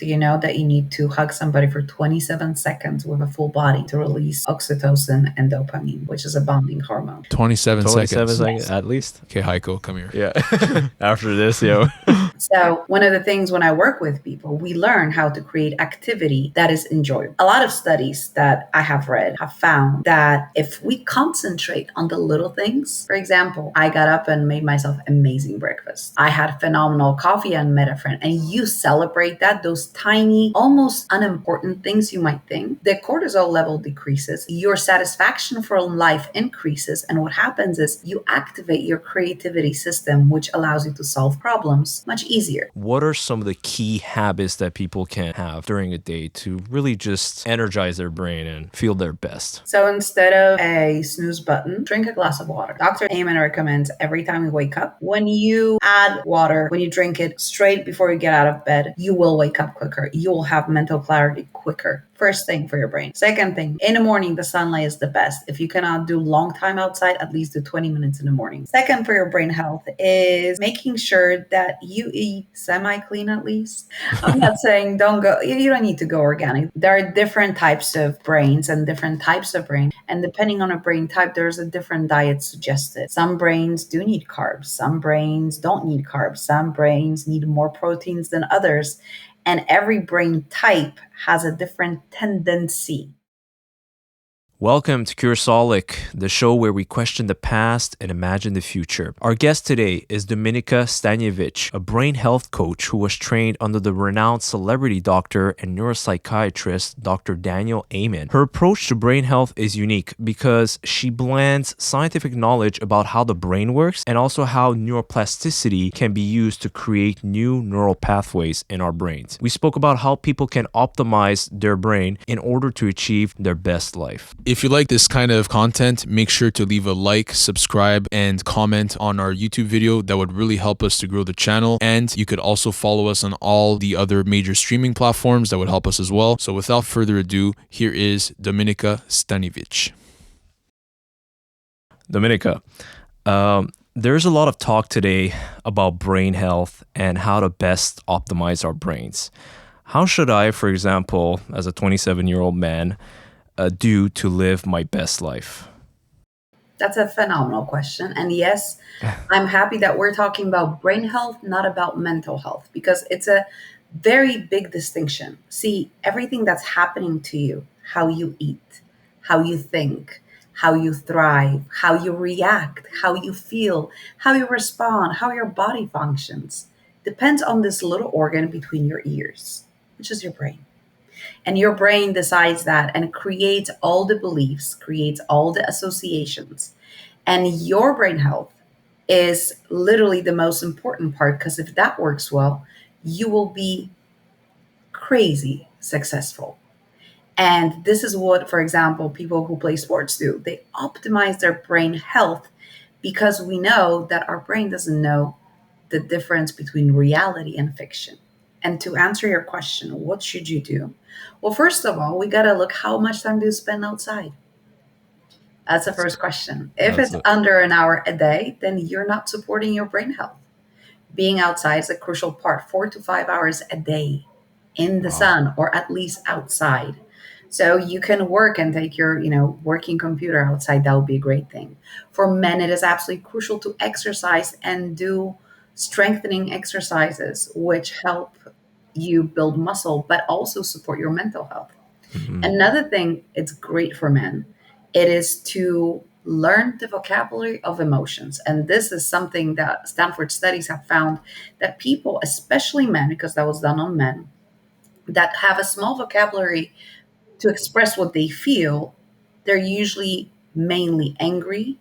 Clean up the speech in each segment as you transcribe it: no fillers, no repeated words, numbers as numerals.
Do you know that you need to hug somebody for 27 seconds with a full body to release oxytocin and dopamine, which is a bonding hormone? 27 27 seconds. seconds at least. Okay, Heiko, come here. Yeah. After this, yo. So one of the things when I work with people, we learn how to create activity that is enjoyable. A lot of studies that I have read have found that if we concentrate on the little things, for example, I got up and made myself amazing breakfast. I had phenomenal coffee and met a friend, and you celebrate that, those tiny, almost unimportant things you might think, the cortisol level decreases, your satisfaction for life increases, and what happens is you activate your creativity system, which allows you to solve problems much easier. What are some of the key habits that people can have during a day to really just energize their brain and feel their best? So instead of a snooze button, drink a glass of water. Dr. Amen recommends every time you wake up, when you add water, when you drink it straight before you get out of bed, you will wake up quicker. You will have mental clarity quicker. First thing for your brain. Second thing, in the morning, the sunlight is the best. If you cannot do long time outside, at least do 20 minutes in the morning. Second for your brain health is making sure that you eat semi-clean at least. I'm not saying you don't need to go organic. There are different types of brains and different types of brain. And depending on a brain type, there's a different diet suggested. Some brains do need carbs. Some brains don't need carbs. Some brains need more proteins than others. And every brain type has a different tendency. Welcome to Curasolic, the show where we question the past and imagine the future. Our guest today is Dominika Staniewicz, a brain health coach who was trained under the renowned celebrity doctor and neuropsychiatrist Dr. Daniel Amen. Her approach to brain health is unique because she blends scientific knowledge about how the brain works and also how neuroplasticity can be used to create new neural pathways in our brains. We spoke about how people can optimize their brain in order to achieve their best life. If you like this kind of content, make sure to leave a like, subscribe, and comment on our YouTube video. That would really help us to grow the channel. And you could also follow us on all the other major streaming platforms. That would help us as well. So without further ado, here is Dominika Staniewicz. Dominika, there's a lot of talk today about brain health and how to best optimize our brains. How should I, for example, as a 27-year-old man, do to live my best life? That's a phenomenal question. And yes, I'm happy that we're talking about brain health, not about mental health, because it's a very big distinction. See, everything that's happening to you, how you eat, how you think, how you thrive, how you react, how you feel, how you respond, how your body functions, depends on this little organ between your ears, which is your brain. And your brain decides that and creates all the beliefs, creates all the associations. And your brain health is literally the most important part, because if that works well, you will be crazy successful. And this is what, for example, people who play sports do. They optimize their brain health because we know that our brain doesn't know the difference between reality and fiction. And to answer your question, what should you do? Well, first of all, we got to look how much time do you spend outside? That's the first question. If it's under an hour a day, then you're not supporting your brain health. Being outside is a crucial part, 4 to 5 hours a day in the sun, or at least outside. So you can work and take your, working computer outside. That would be a great thing. For men, it is absolutely crucial to exercise and do strengthening exercises, which help you build muscle, but also support your mental health. Mm-hmm. Another thing, it's great for men. It is to learn the vocabulary of emotions. And this is something that Stanford studies have found that people, especially men, because that was done on men, that have a small vocabulary to express what they feel, they're usually mainly angry,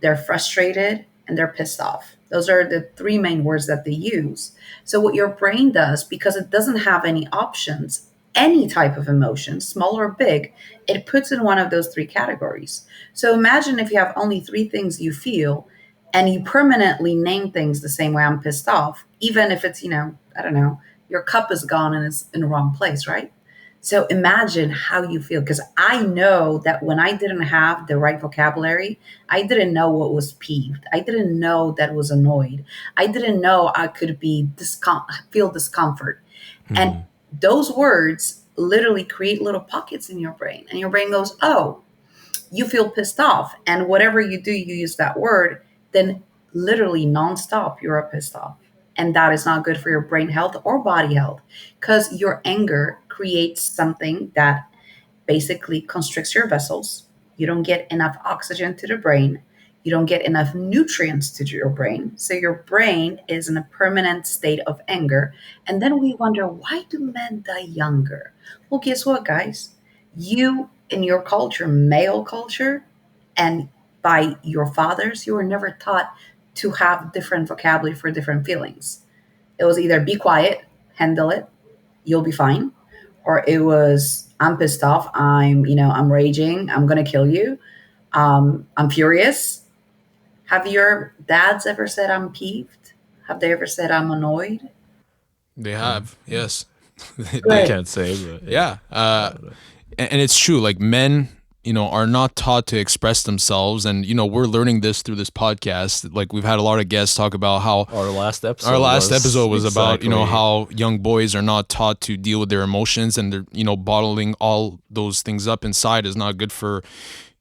they're frustrated, and they're pissed off. Those are the three main words that they use. So what your brain does, because it doesn't have any options, any type of emotion, small or big, it puts in one of those three categories. So imagine if you have only three things you feel and you permanently name things the same way. I'm pissed off, even if it's, your cup is gone and it's in the wrong place, right? So imagine how you feel, because I know that when I didn't have the right vocabulary, I didn't know what was peeved. I didn't know that was annoyed. I didn't know I could be feel discomfort. Mm-hmm. And those words literally create little pockets in your brain, and your brain goes, oh, you feel pissed off, and whatever you do, you use that word, then literally nonstop, you're pissed off. And that is not good for your brain health or body health, because your anger creates something that basically constricts your vessels. You don't get enough oxygen to the brain. You don't get enough nutrients to your brain. So your brain is in a permanent state of anger. And then we wonder, why do men die younger? Well, guess what, guys? You, in your culture, male culture, and by your fathers, you were never taught to have different vocabulary for different feelings. It was either be quiet, handle it, you'll be fine, or it was I'm pissed off, I'm raging, I'm gonna kill you, I'm furious. Have your dads ever said I'm peeved? Have they ever said I'm annoyed? They have, yes. I they, Good. can't say, but yeah. And it's true. Like men, are not taught to express themselves, and we're learning this through this podcast. Like we've had a lot of guests talk about how our last episode was about exactly. how young boys are not taught to deal with their emotions, and they're bottling all those things up inside is not good for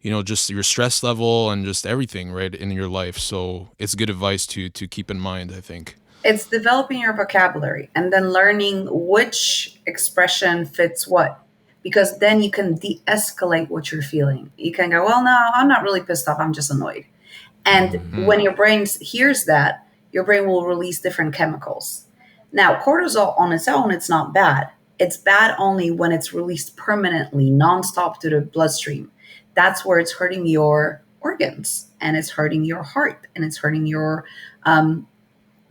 just your stress level and just everything right in your life. So it's good advice to keep in mind, I think. It's developing your vocabulary and then learning which expression fits what. Because then you can de escalate what you're feeling. You can go, well, no, I'm not really pissed off. I'm just annoyed. And when your brain hears that, your brain will release different chemicals. Now, cortisol on its own, it's not bad. It's bad only when it's released permanently, nonstop to the bloodstream. That's where it's hurting your organs, and it's hurting your heart, and it's hurting your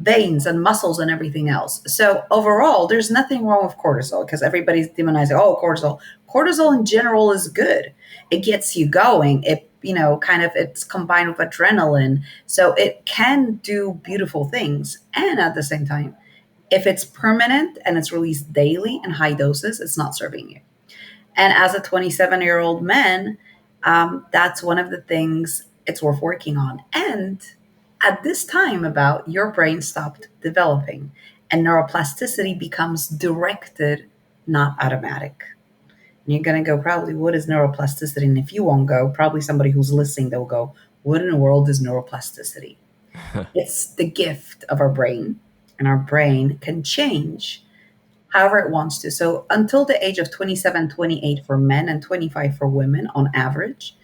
veins and muscles and everything else. So overall, there's nothing wrong with cortisol, because everybody's demonizing, oh, cortisol. Cortisol in general is good. It gets you going. It's combined with adrenaline. So it can do beautiful things. And at the same time, if it's permanent and it's released daily in high doses, it's not serving you. And as a 27-year-old man, that's one of the things it's worth working on. And at this time, about your brain stopped developing, and neuroplasticity becomes directed, not automatic. And you're going to go, probably, what is neuroplasticity? And if you won't go, probably somebody who's listening, they'll go, what in the world is neuroplasticity? It's the gift of our brain, and our brain can change however it wants to. So until the age of 27, 28 for men and 25 for women on average,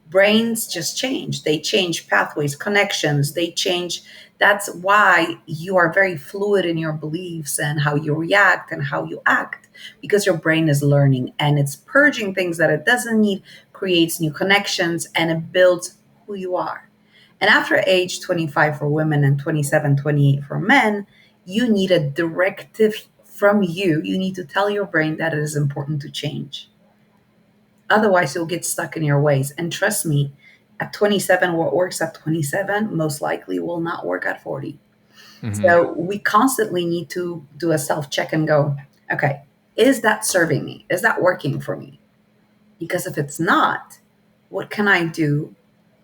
brains just change. They change pathways, connections, they change. That's why you are very fluid in your beliefs and how you react and how you act, because your brain is learning and it's purging things that it doesn't need, creates new connections, and it builds who you are. And after age 25 for women and 27, 28 for men, you need a directive from you. You need to tell your brain that it is important to change. Otherwise, you'll get stuck in your ways. And trust me, at 27, what works at 27 most likely will not work at 40. So we constantly need to do a self check and go, okay, is that serving me? Is that working for me? Because if it's not, what can I do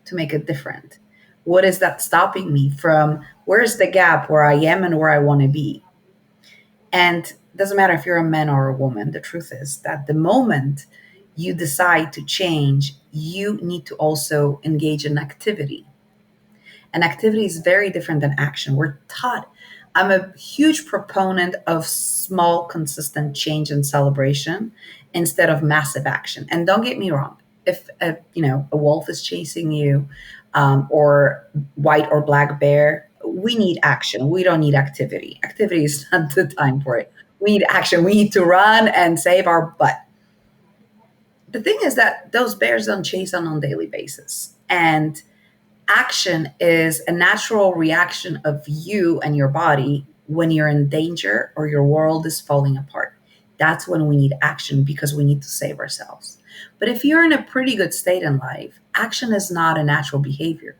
to make it different? What is that stopping me from? Where's the gap where I am and where I want to be? And it doesn't matter if you're a man or a woman. The truth is that the moment you decide to change, you need to also engage in activity. And activity is very different than action. We're taught, I'm a huge proponent of small, consistent change and celebration instead of massive action. And don't get me wrong, if a wolf is chasing you, or white or black bear, we need action. We don't need activity. Activity is not the time for it. We need action. We need to run and save our butt. The thing is that those bears don't chase on a daily basis. And action is a natural reaction of you and your body when you're in danger or your world is falling apart. That's when we need action, because we need to save ourselves. But if you're in a pretty good state in life, action is not a natural behavior.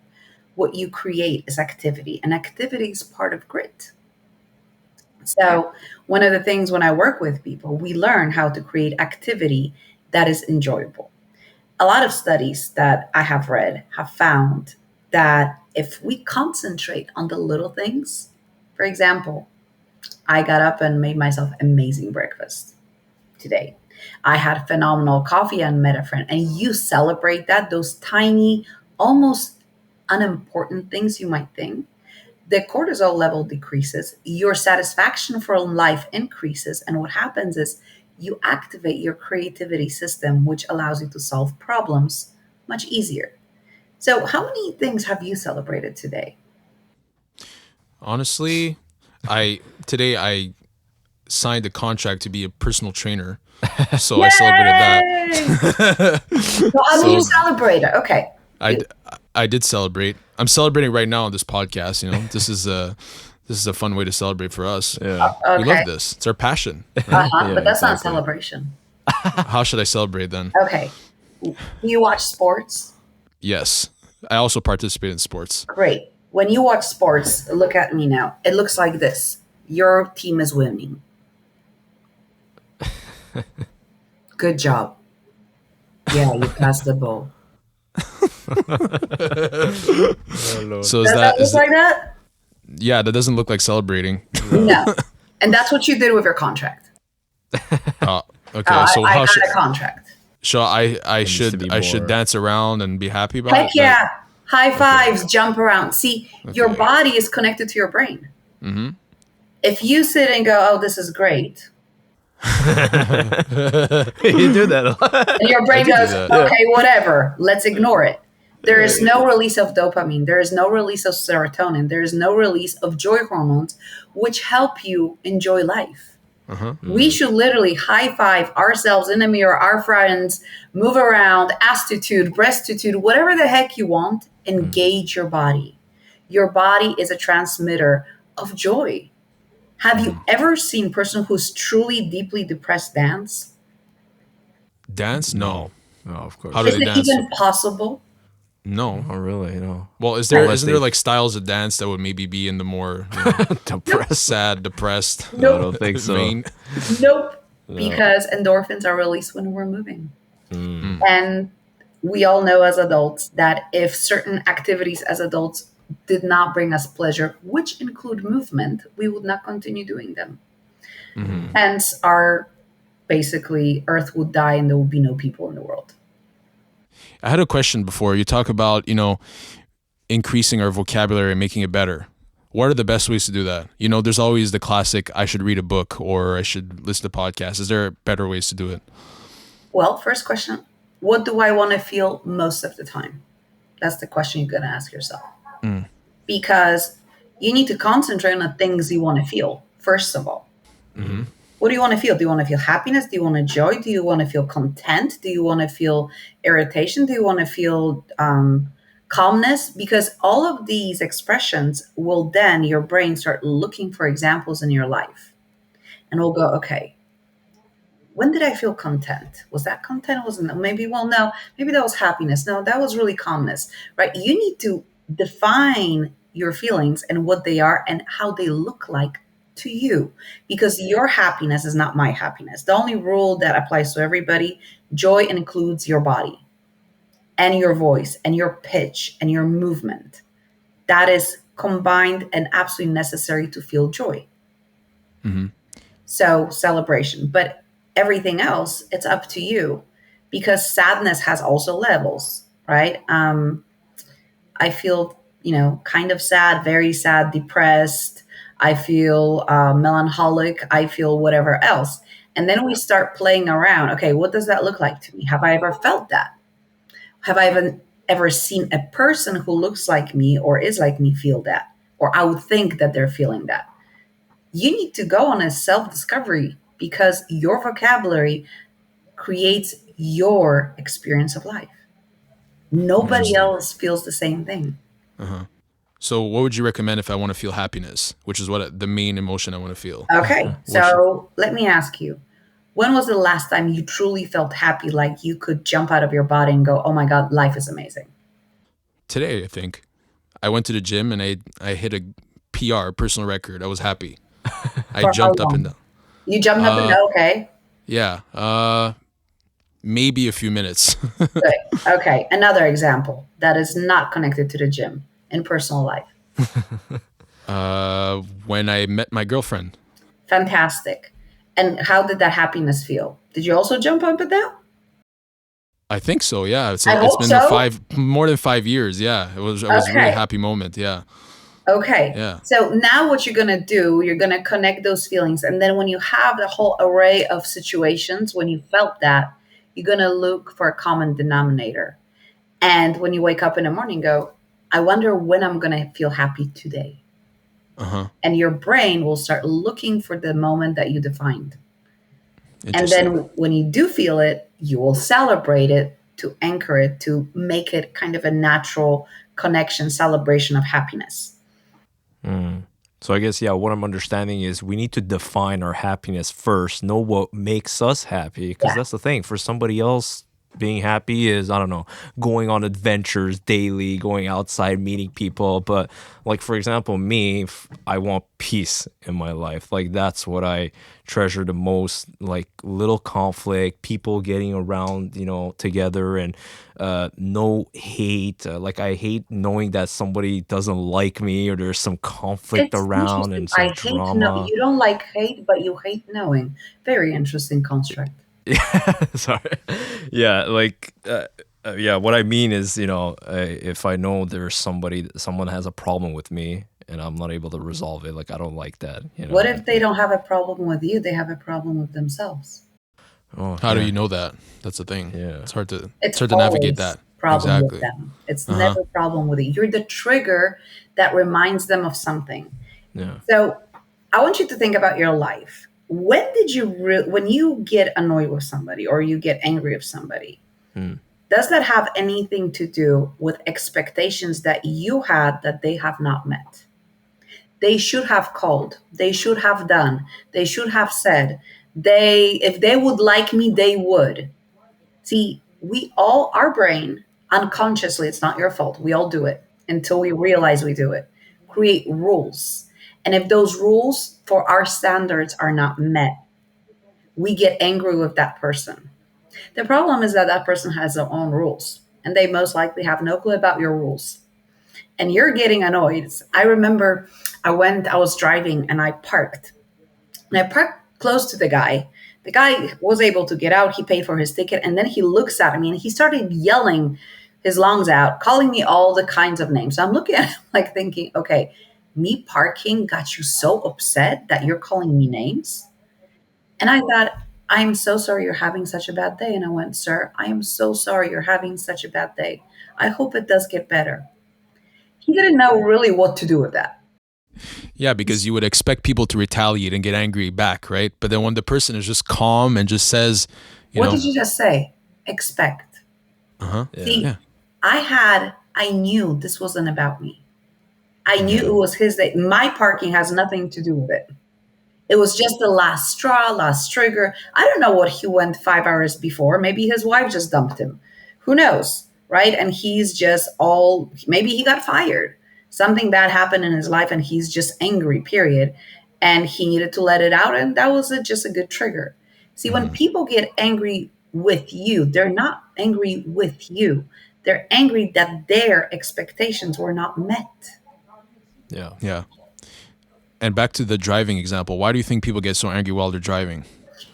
What you create is activity, and activity is part of grit. So, one of the things when I work with people, we learn how to create activity that is enjoyable. A lot of studies that I have read have found that if we concentrate on the little things, for example, I got up and made myself amazing breakfast. today. I had phenomenal coffee and met a friend, and you celebrate that, those tiny, almost unimportant things you might think, the cortisol level decreases, your satisfaction for life increases, and what happens is you activate your creativity system, which allows you to solve problems much easier. So, how many things have you celebrated today? Honestly, I signed a contract to be a personal trainer, so I celebrated Yay! that. So, how do you So celebrate it? Okay. I, d- I did celebrate. I'm celebrating right now on this podcast. This is a fun way to celebrate for us. Yeah. We Okay. love this. It's our passion. Uh-huh, Yeah, but that's not exactly. celebration. How should I celebrate then? Okay. Do you watch sports? Yes, I also participate in sports. Great. When you watch sports, look at me now. It looks like this. Your team is winning. Good job. Yeah, you passed the ball. So Does that look like that? yeah, that doesn't look like celebrating. No. And that's what you did with your contract. Okay, so I how got should a contract. I needs to should be I should more. dance around and be happy about Heck it? yeah. High fives, jump around. See, your Okay. body is connected to your brain. Mm-hmm. If you sit and go, oh, this is great, You do that a lot. and your brain do goes, that. okay, whatever, let's ignore it. There is no release of dopamine. There is no release of serotonin. There is no release of joy hormones, which help you enjoy life. Uh-huh. We should literally high five ourselves in the mirror, our friends, move around, astitude, breastitude, whatever the heck you want, engage your body. Your body is a transmitter of joy. Have you ever seen a person who's truly deeply depressed dance? Dance? No. No, of course. How do Is they it dance? even possible? No. Oh, really? No. Well, Unless isn't they- there like styles of dance that would maybe be in the more Depressed. sad, depressed I don't think so. vein? Nope. Because endorphins are released when we're moving. And we all know as adults that if certain activities as adults did not bring us pleasure, which include movement, we would not continue doing them. Hence, our basically Earth would die and there would be no people in the world. I had a question before. You talk about, increasing our vocabulary and making it better. What are the best ways to do that? There's always the classic, I should read a book or I should listen to podcasts. Is there better ways to do it? Well, first question, what do I want to feel most of the time? That's the question you're going to ask yourself. Because you need to concentrate on the things you want to feel, first of all. What do you want to feel? Do you want to feel happiness? Do you want to joy? Do you want to feel content? Do you want to feel irritation? Do you want to feel calmness? Because all of these expressions will then, your brain start looking for examples in your life. And we'll go, okay, when did I feel content? Was that content? Wasn't maybe, well, no, maybe that was happiness. No, that was really calmness, right? You need to define your feelings and what they are and how they look like to you, because your happiness is not my happiness. The only rule that applies to everybody, joy includes your body and your voice and your pitch and your movement. That is combined and absolutely necessary to feel joy. So celebration, but everything else, it's up to you, because sadness has also levels, right? I feel, kind of sad, very sad, depressed. I feel melancholic. I feel whatever else. And then we start playing around. Okay, what does that look like to me? Have I ever felt that? Have I ever seen a person who looks like me or is like me feel that? Or I would think that they're feeling that. You need to go on a self-discovery, because your vocabulary creates your experience of life. Nobody else feels the same thing. So what would you recommend if I want to feel happiness, which is what the main emotion I want to feel? Okay, so let me ask you, when was the last time you truly felt happy, like you could jump out of your body and go, oh my God, life is amazing? Today, I think. I went to the gym and I hit a PR, personal record. I was happy. I For jumped how up and long? down. You jumped up and down, okay. Yeah. Maybe a few minutes. Good. Okay, another example that is not connected to the gym in personal life. When I met my girlfriend. Fantastic. And how did that happiness feel? Did you also jump up and down? I think so. Yeah, I it's hope been so. more than 5 years. Yeah, it was a really Okay. happy moment. Yeah, Okay. yeah. So now what you're going to do, you're going to connect those feelings. And then when you have the whole array of situations, when you felt that, you're going to look for a common denominator. And when you wake up in the morning, go, I wonder when I'm going to feel happy today. Uh huh. And your brain will start looking for the moment that you defined. And then Interesting. when you do feel it, you will celebrate it to anchor it, to make it kind of a natural connection, celebration of happiness. Mm. So I guess, yeah, what I'm understanding is we need to define our happiness first, know what makes us happy, because Yeah. that's the thing. For somebody else, being happy is, I don't know, going on adventures daily, going outside, meeting people. But like, for example, me, I want peace in my life. Like, that's what I treasure the most, like little conflict, people getting around, together, and no hate. Like, I hate knowing that somebody doesn't like me or there's some conflict It's around interesting. and I some hate to know. drama. You don't like hate, but you hate knowing. Very interesting construct. Yeah, sorry. Yeah, like, yeah, what I mean is, if I know there's someone has a problem with me and I'm not able to resolve it, like, I don't like that, What if they like, don't have a problem with you? They have a problem with themselves. oh, How do yeah, you know that? That's the thing. yeah, It's It's hard to navigate always that. problem with Exactly. them. It's Uh huh. never problem with you. You're the trigger that reminds them of something. yeah. So I want you to think about your life. When did you when you get annoyed with somebody or you get angry with somebody? Hmm. Does that have anything to do with expectations that you had that they have not met? They should have called. They should have done. They should have said. If they would like me, they would. See, we all, our brain, unconsciously, it's not your fault. We all do it until we realize we do it. Create rules. And if those rules for our standards are not met, we get angry with that person. The problem is that that person has their own rules, and they most likely have no clue about your rules. And you're getting annoyed. I remember I was driving and I parked. And I parked close to the guy. The guy was able to get out. He paid for his ticket. And then he looks at me and he started yelling his lungs out, calling me all the kinds of names. So I'm looking at him like thinking, okay, me parking got you so upset that you're calling me names? And I thought, I'm so sorry you're having such a bad day. And I went, sir, I am so sorry you're having such a bad day. I hope it does get better. He didn't know really what to do with that. Yeah, because you would expect people to retaliate and get angry back, right? But then when the person is just calm and just says, you What know, did you just say? Expect. uh huh. Yeah. See, Yeah. I knew this wasn't about me. I knew it Yeah. was his day. My parking has nothing to do with it. It was just the last straw, last trigger. I don't know what he went 5 hours before. Maybe his wife just dumped him. Who knows? Right? And he's just all, maybe he got fired. Something bad happened in his life and he's just angry, period. And he needed to let it out. And that was just a good trigger. See, when people get angry with you, they're not angry with you. They're angry that their expectations were not met. Yeah. Yeah. And back to the driving example, why do you think people get so angry while they're driving?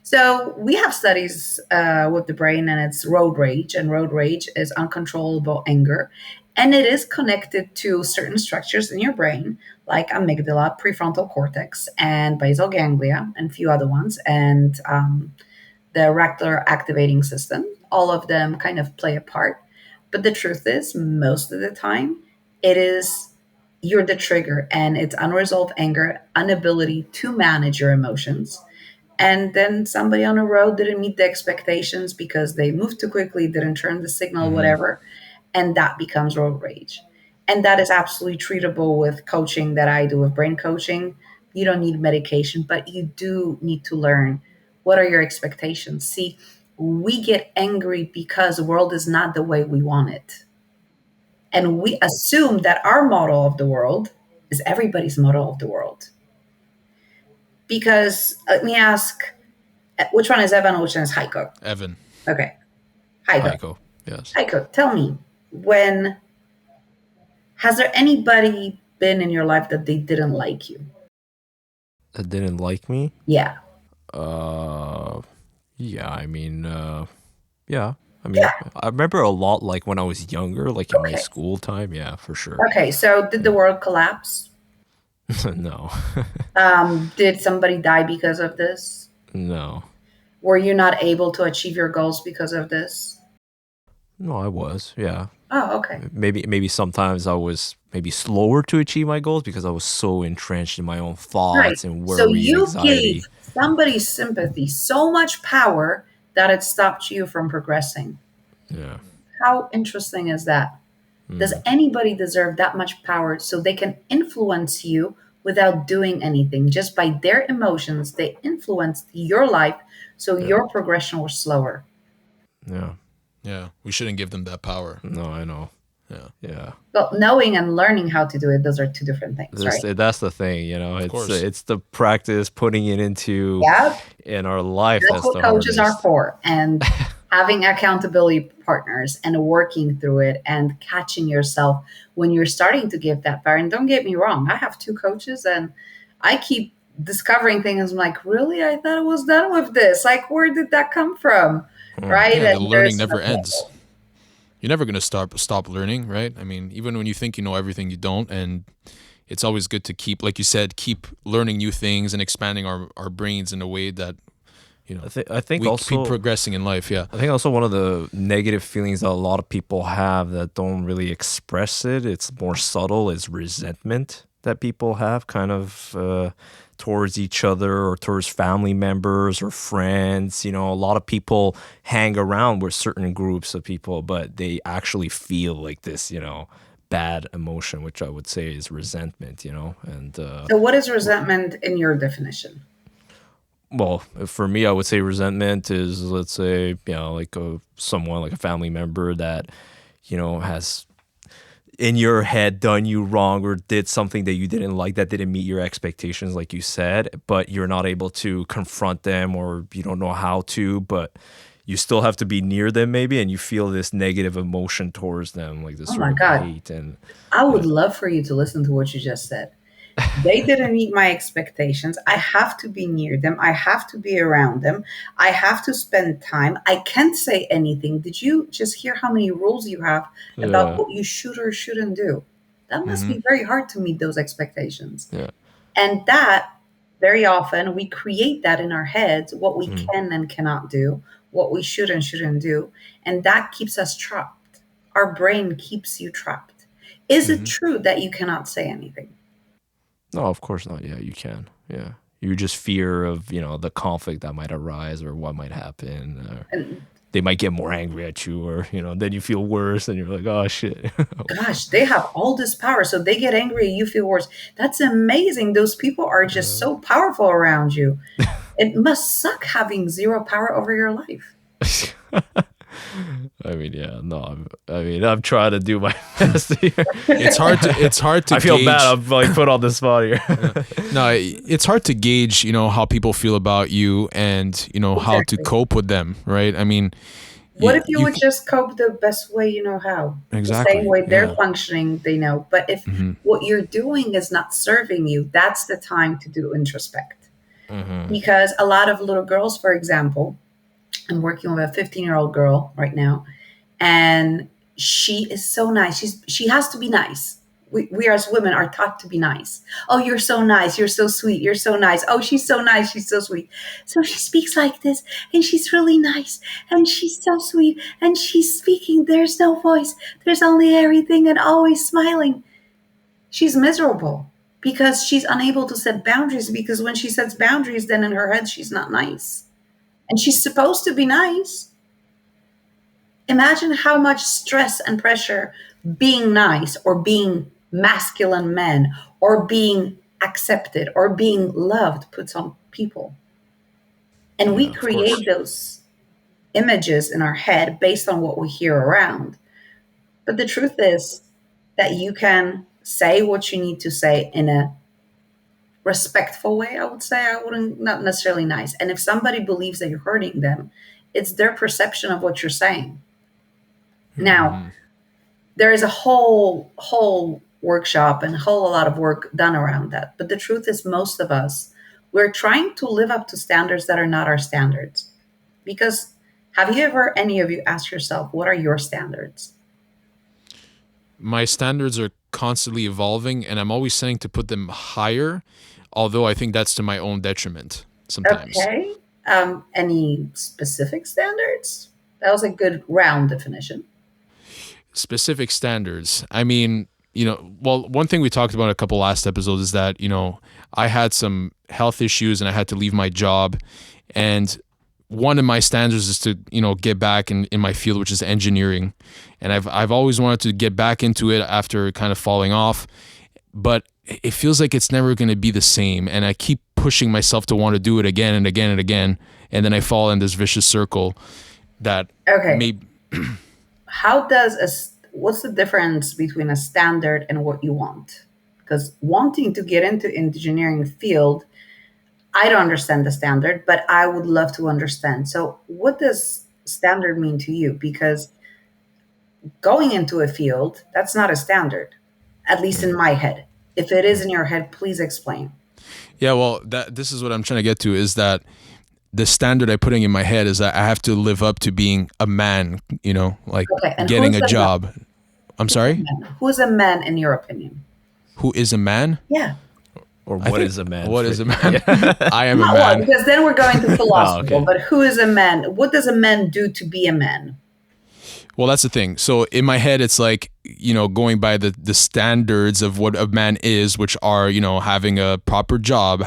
So we have studies with the brain, and it's road rage, and road rage is uncontrollable anger, and it is connected to certain structures in your brain, like amygdala, prefrontal cortex, and basal ganglia, and a few other ones, and the reticular activating system. All of them kind of play a part, but the truth is, most of the time, it is you're the trigger, and it's unresolved anger, inability to manage your emotions, and then somebody on the road didn't meet the expectations because they moved too quickly, didn't turn the signal, whatever, and that becomes road rage. And that is absolutely treatable with coaching that I do with brain coaching. You don't need medication, but you do need to learn what are your expectations. See, we get angry because the world is not the way we want it. And we assume that our model of the world is everybody's model of the world. Because let me ask, which one is Evan? Which one is Heiko? Evan. Okay, Heiko. Heiko. Yes. Heiko, tell me, when has there anybody been in your life that they didn't like you? That didn't like me. Yeah. Uh, yeah, I mean, yeah. I mean, Yeah. I remember a lot like when I was younger, like in my Okay. school time. Yeah, for sure. Okay. So did the Yeah. world collapse? No. Did somebody die because of this? No. Were you not able to achieve your goals because of this? No, I was. Yeah. Oh, okay. Maybe sometimes I was maybe slower to achieve my goals because I was so entrenched in my own Right. thoughts and So worries, you gave anxiety. somebody's sympathy so much power that it stopped you from progressing. Yeah. How interesting is that? Does Mm, anybody deserve that much power so they can influence you without doing anything? Just by their emotions, they influenced your life so yeah. your progression was slower. Yeah. Yeah, we shouldn't give them that power. No, I know. Yeah, Yeah. Well, knowing and learning how to do it, those are two different things, This right? that's the thing, you know. of course. It's the practice putting it into Yeah, in our life that's that's what the coaches are hardest. for. And having accountability partners and working through it and catching yourself when you're starting to give that power. And don't get me wrong, I have two coaches and I keep discovering things. I'm like, really? I thought it was done with this. Like, where did that come from? Mm, Right? Yeah, the And learning there's never ends. You're never gonna stop learning, right? I mean, even when you think you know everything, you don't, and it's always good to keep, like you said, keep learning new things and expanding our brains in a way that I think we keep also progressing in life. Yeah. I think also one of the negative feelings that a lot of people have that don't really express it, it's more subtle, is resentment that people have kind of towards each other or towards family members or friends. You know, a lot of people hang around with certain groups of people, but they actually feel like this, bad emotion, which I would say is resentment, and so what is resentment in your definition? well, for me, I would say resentment is, let's say, like someone like a family member that, has in your head done you wrong or did something that you didn't like that didn't meet your expectations, like you said, but you're not able to confront them or you don't know how to, but you still have to be near them maybe, and you feel this negative emotion towards them, like this Oh sort my of God. hate and I uh, would love for you to listen to what you just said. They didn't meet my expectations. I have to be near them. I have to be around them. I have to spend time. I can't say anything. Did you just hear how many rules you have about yeah, what you should or shouldn't do? That must Mm-hmm. be very hard to meet those expectations. yeah, And that, very often, we create that in our heads, what we mm, can and cannot do, what we should and shouldn't do. And that keeps us trapped. Our brain keeps you trapped. Is it Mm-hmm. true that you cannot say anything? no, of course not. Yeah, you can. Yeah, you just fear of the conflict that might arise or what might happen. Or And they might get more angry at you, or then you feel worse, and you're like, oh shit. gosh, they have all this power. So they get angry, you feel worse. That's amazing. Those people are just Uh, so powerful around you. It must suck having zero power over your life. I mean, yeah, no, I'm trying to do my best here. It's hard to I feel bad. gauge. I'm like put on the spot here. Yeah. No, it's hard to gauge, how people feel about you and, how to Exactly. cope with them, right? I mean, What you, if you you would just cope the best way you know how? The same exactly. way they're Yeah. functioning, they know. But if Hmm. what you're doing is not serving you, that's the time to do introspect. Hmm. Because a lot of little girls, for example, I'm working with a 15-year-old girl right now, and she is so nice. She has to be nice. We as women are taught to be nice. Oh, you're so nice. You're so sweet. You're so nice. Oh, she's so nice. She's so sweet. So she speaks like this, and she's really nice, and she's so sweet, and she's speaking. There's no voice. There's only everything, and always smiling. She's miserable because she's unable to set boundaries. Because when she sets boundaries, then in her head she's not nice, and she's supposed to be nice. Imagine how much stress and pressure being nice or being masculine men or being accepted or being loved puts on people. And we Yeah, of course. create those images in our head based on what we hear around. But the truth is that you can say what you need to say in a respectful way, I would say. I wouldn't, not necessarily nice. And if somebody believes that you're hurting them, it's their perception of what you're saying. Now, Hmm. there is a whole workshop and a whole lot of work done around that, but the truth is most of us, We're trying to live up to standards that are not our standards. Because have you ever, any of you, asked yourself, what are your standards? My standards are constantly evolving, and I'm always saying to put them higher, although I think that's to my own detriment sometimes. Okay. Any specific standards? That was a good round definition. Specific standards. I mean, well, one thing we talked about a couple last episodes is that, I had some health issues and I had to leave my job. And one of my standards is to, get back in my field, which is engineering. And I've always wanted to get back into it after kind of falling off. But it feels like it's never going to be the same. And I keep pushing myself to want to do it again and again and again. And then I fall in this vicious circle that Okay. What's the difference between a standard and what you want? Because wanting to get into engineering field, I don't understand the standard, but I would love to understand. So what does standard mean to you? Because going into a field, that's not a standard, at least in my head. If it is in your head, please explain. Yeah, well, this is what I'm trying to get to is that the standard I'm putting in my head is that I have to live up to being a man, like Okay, and getting a job. I'm sorry? who's a man in your opinion? Who is a man? Yeah. Or what is a man? What for is a you? man? Yeah. I am a Not one, man. because then we're going to philosophical. okay. But who is a man? What does a man do to be a man? Well, that's the thing. So in my head, it's like, going by the standards of what a man is, which are, having a proper job,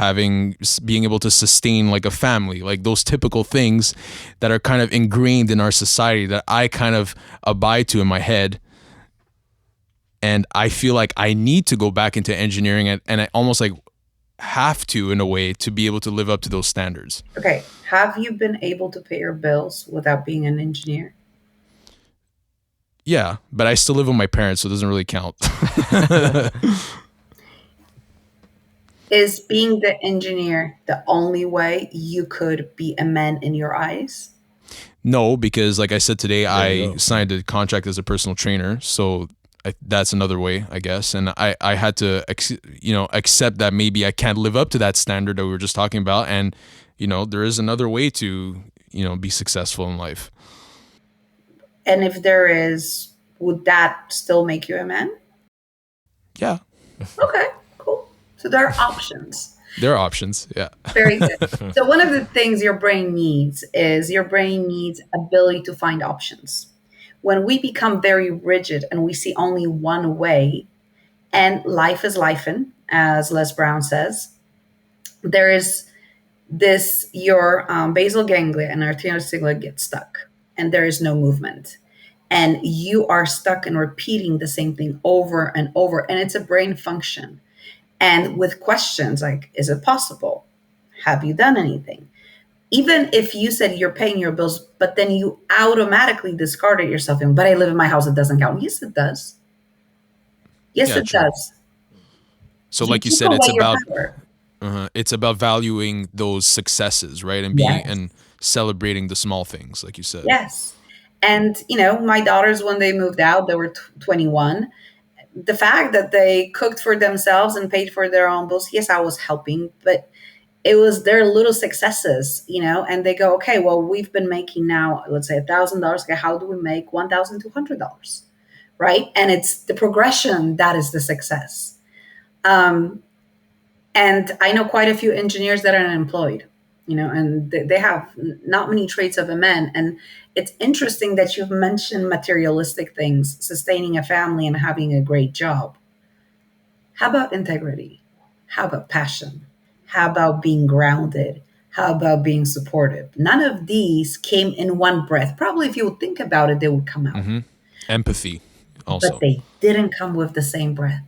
being able to sustain like a family, like those typical things that are kind of ingrained in our society that I kind of abide to in my head. And I feel like I need to go back into engineering and I almost like have to, in a way, to be able to live up to those standards. Okay, have you been able to pay your bills without being an engineer? Yeah, but I still live with my parents, so it doesn't really count. Is being the engineer the only way you could be a man in your eyes? No, because like I said today, you I go. signed a contract as a personal trainer, so that's another way, I guess. And I had to, accept that maybe I can't live up to that standard that we were just talking about, and there is another way to be successful in life. And if there is, would that still make you a man? Yeah, Okay, cool. So there are options. there are options. Yeah. Very good. So one of the things your brain needs is your brain needs ability to find options. When we become very rigid and we see only one way, and life is lifing, as Les Brown says, there is this your basal ganglia and arterial sigmoid get stuck, and there is no movement, and you are stuck in repeating the same thing over and over, and it's a brain function. And with questions like, is it possible? Have you done anything? Even if you said you're paying your bills, but then you automatically discarded yourself in, but I live in my house, it doesn't count. Yes, it does. Yes, Yeah, it true. does. So You like you took said, away your power. it's about valuing those successes, right? And Yes. celebrating the small things, like you said. Yes. And, my daughters, when they moved out, they were 21. The fact that they cooked for themselves and paid for their own bills, yes, I was helping, but it was their little successes, and they go, okay, well, we've been making now, let's say $1,000. Okay, how do we make $1,200? Right? And it's the progression that is the success. Um, and I know quite a few engineers that are unemployed, and they have not many traits of a man. And it's interesting that you've mentioned materialistic things, sustaining a family and having a great job. How about integrity? How about passion? How about being grounded? How about being supportive? None of these came in one breath. Probably if you would think about it, they would come out, Empathy, but also. they didn't come with the same breath.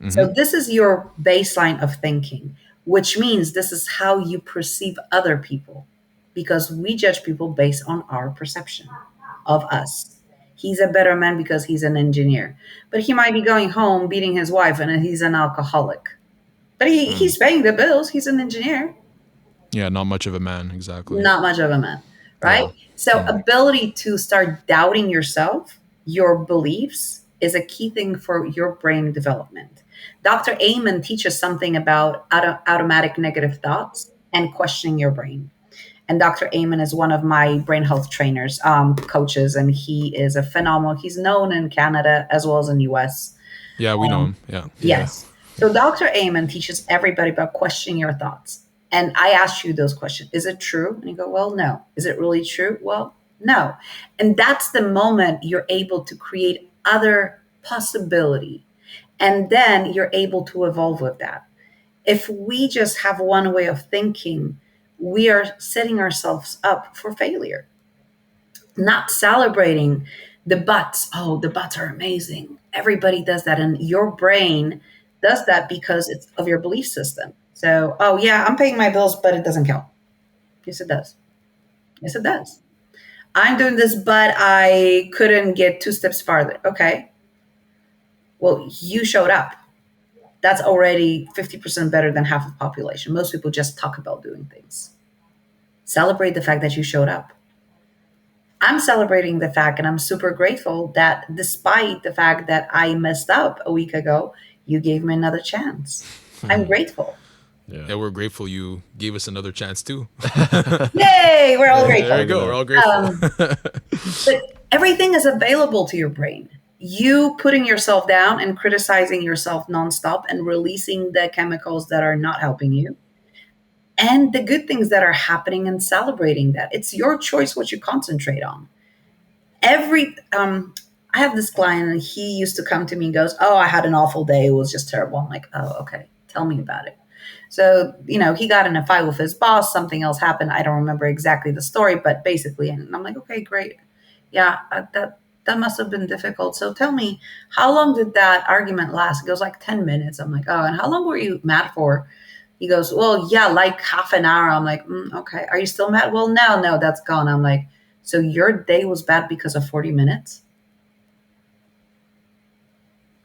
Mm-hmm. So this is your baseline of thinking, which means this is how you perceive other people, because we judge people based on our perception of us. He's a better man because he's an engineer, but he might be going home beating his wife and he's an alcoholic. But he's paying the bills. He's an engineer, Yeah, not much of a man, exactly. not much of a man, right? Yeah. So ability to start doubting yourself, your beliefs, is a key thing for your brain development. Dr. Amen teaches something about automatic negative thoughts and questioning your brain. And Dr. Amen is one of my brain health trainers, coaches, and he is a phenomenal. He's known in Canada as well as in the US. Yeah, we know him. Yeah. Yes. So Dr. Amen teaches everybody about questioning your thoughts. And I asked you those questions. Is it true? And you go, well, no. Is it really true? Well, no. And that's the moment you're able to create other possibility. And then you're able to evolve with that. If we just have one way of thinking, we are setting ourselves up for failure, not celebrating the buts. Oh, the buts are amazing. Everybody does that. And your brain does that because it's of your belief system. So, oh, yeah, I'm paying my bills, but it doesn't count. Yes, it does. Yes, it does. I'm doing this, but I couldn't get 2 steps farther. Okay. Well, you showed up. That's already 50% better than half of the population. Most people just talk about doing things. Celebrate the fact that you showed up. I'm celebrating the fact, and I'm super grateful that despite the fact that I messed up a week ago, you gave me another chance. I'm grateful. Yeah, we're grateful you gave us another chance too. Yay, we're all grateful. There you go. We're all grateful. But everything is available to your brain. You putting yourself down and criticizing yourself nonstop and releasing the chemicals that are not helping you, and the good things that are happening and celebrating that. It's your choice what you concentrate on. I have this client and he used to come to me and goes, oh, I had an awful day. It was just terrible. I'm like, oh, okay. Tell me about it. So, he got in a fight with his boss. Something else happened. I don't remember exactly the story, but basically, and I'm like, okay, great. Yeah, that must have been difficult. So tell me, how long did that argument last? It goes like 10 minutes. I'm like, oh, and how long were you mad for? He goes, well, yeah, like half an hour. I'm like, okay. Are you still mad? Well, no, that's gone. I'm like, so your day was bad because of 40 minutes?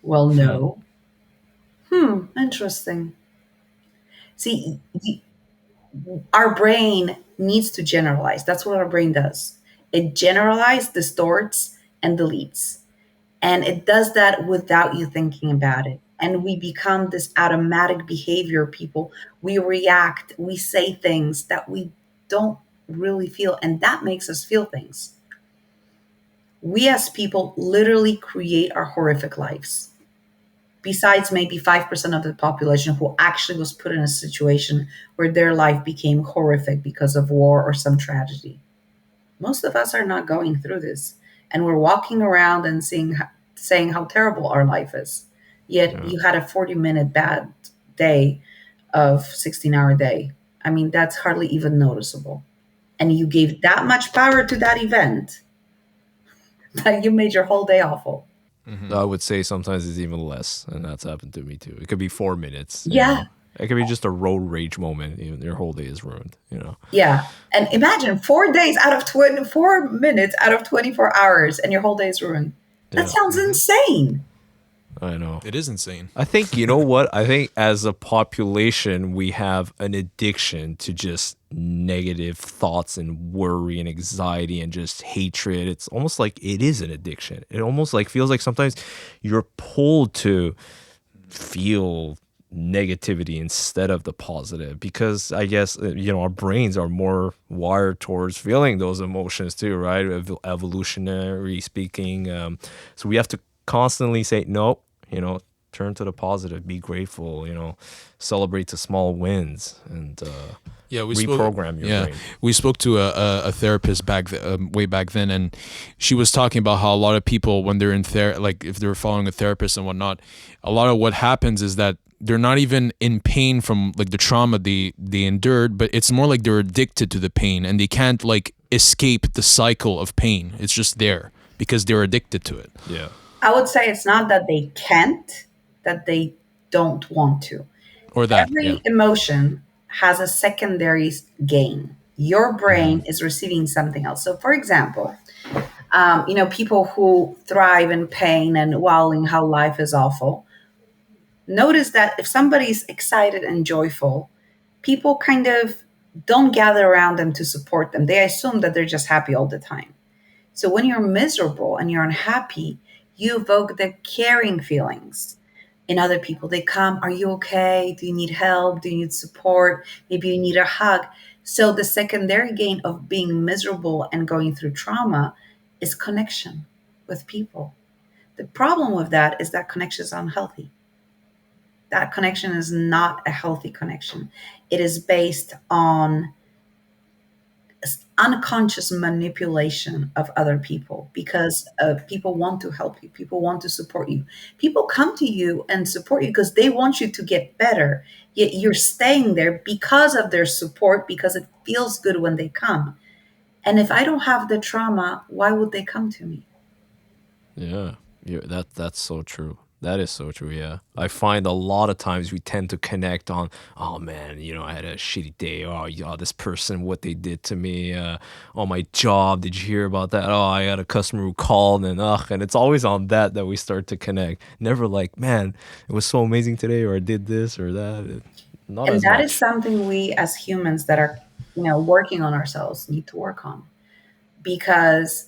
Well, no. Interesting. See, our brain needs to generalize. That's what our brain does. It generalizes, distorts, and deletes. And it does that without you thinking about it. And we become this automatic behavior people. We react, we say things that we don't really feel, and that makes us feel things. We as people literally create our horrific lives. Besides maybe 5% of the population who actually was put in a situation where their life became horrific because of war or some tragedy. Most of us are not going through this. And we're walking around and saying how terrible our life is. Yet you had a 40-minute bad day of 16-hour day. I mean, that's hardly even noticeable. And you gave that much power to that event that you made your whole day awful. I would say sometimes it's even less, and that's happened to me too. It could be 4 minutes. Yeah. It could be just a road rage moment. Even your whole day is ruined. Yeah. And imagine 4 minutes out of 24 hours and your whole day is ruined. That sounds insane. I know. It is insane. I think, you know what? I think as a population, we have an addiction to just negative thoughts and worry and anxiety and just hatred. It's almost like it is an addiction. It almost like feels like sometimes you're pulled to feel negativity instead of the positive, because I guess our brains are more wired towards feeling those emotions too, right? Evolutionary speaking. So we have to constantly say no, turn to the positive, be grateful, celebrate the small wins, and reprogram your brain. We spoke to a therapist way back then, and she was talking about how a lot of people, when they're in like if they're following a therapist and whatnot, a lot of what happens is that they're not even in pain from like the trauma they endured, but it's more like they're addicted to the pain and they can't like escape the cycle of pain. It's just there because they're addicted to it. Yeah. I would say it's not that they can't, that they don't want to. Or that every emotion has a secondary gain. Your brain is receiving something else. So, for example, people who thrive in pain and wallowing how life is awful. Notice that if somebody's excited and joyful, people kind of don't gather around them to support them. They assume that they're just happy all the time. So when you're miserable and you're unhappy, you evoke the caring feelings. in other people. They come, are you okay? Do you need help? Do you need support? Maybe you need a hug. So the secondary gain of being miserable and going through trauma is connection with people. The problem with that is that connection is unhealthy. That connection is not a healthy connection. It is based on unconscious manipulation of other people because people want to help you, people want to support you, people come to you and support you because they want you to get better, yet you're staying there because of their support, because it feels good when they come. And if I don't have the trauma, why would they come to me? Yeah, that's so true. That is so true. Yeah, I find a lot of times we tend to connect on, oh man, I had a shitty day. Oh, yeah, this person, what they did to me. On my job, did you hear about that? Oh, I had a customer who called, and it's always on that we start to connect. Never like, man, it was so amazing today, or I did this or that. Not And as that is much. something we as humans that are, working on ourselves need to work on, because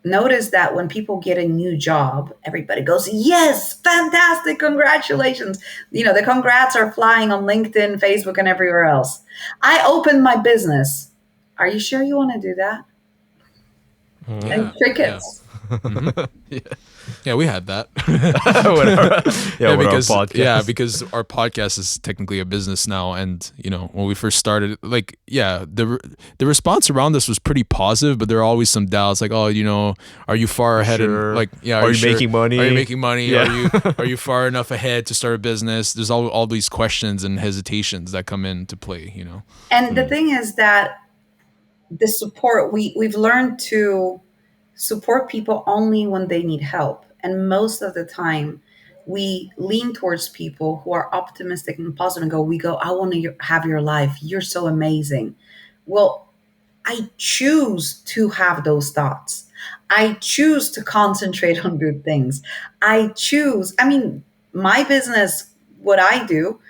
notice that when people get a new job, everybody goes, yes, fantastic, congratulations. The congrats are flying on LinkedIn, Facebook, and everywhere else. I opened my business. Are you sure you want to do that? And Yeah. Yeah. crickets. Hmm. Yeah. Yeah, we had that. Yeah, with our Because our podcast is technically a business now, and when we first started, like, the response around this was pretty positive, but there are always some doubts, like, oh, are you far ahead? Sure. And like, yeah, Are you sure? making money? Are you making money? Yeah. Are you far enough ahead to start a business? There's all these questions and hesitations that come into play. And the thing is that the support, we've learned to support people only when they need help. And most of the time, we lean towards people who are optimistic and positive and we go, I want to have your life. You're so amazing. Well, I choose to have those thoughts. I choose to concentrate on good things. My business, what I do,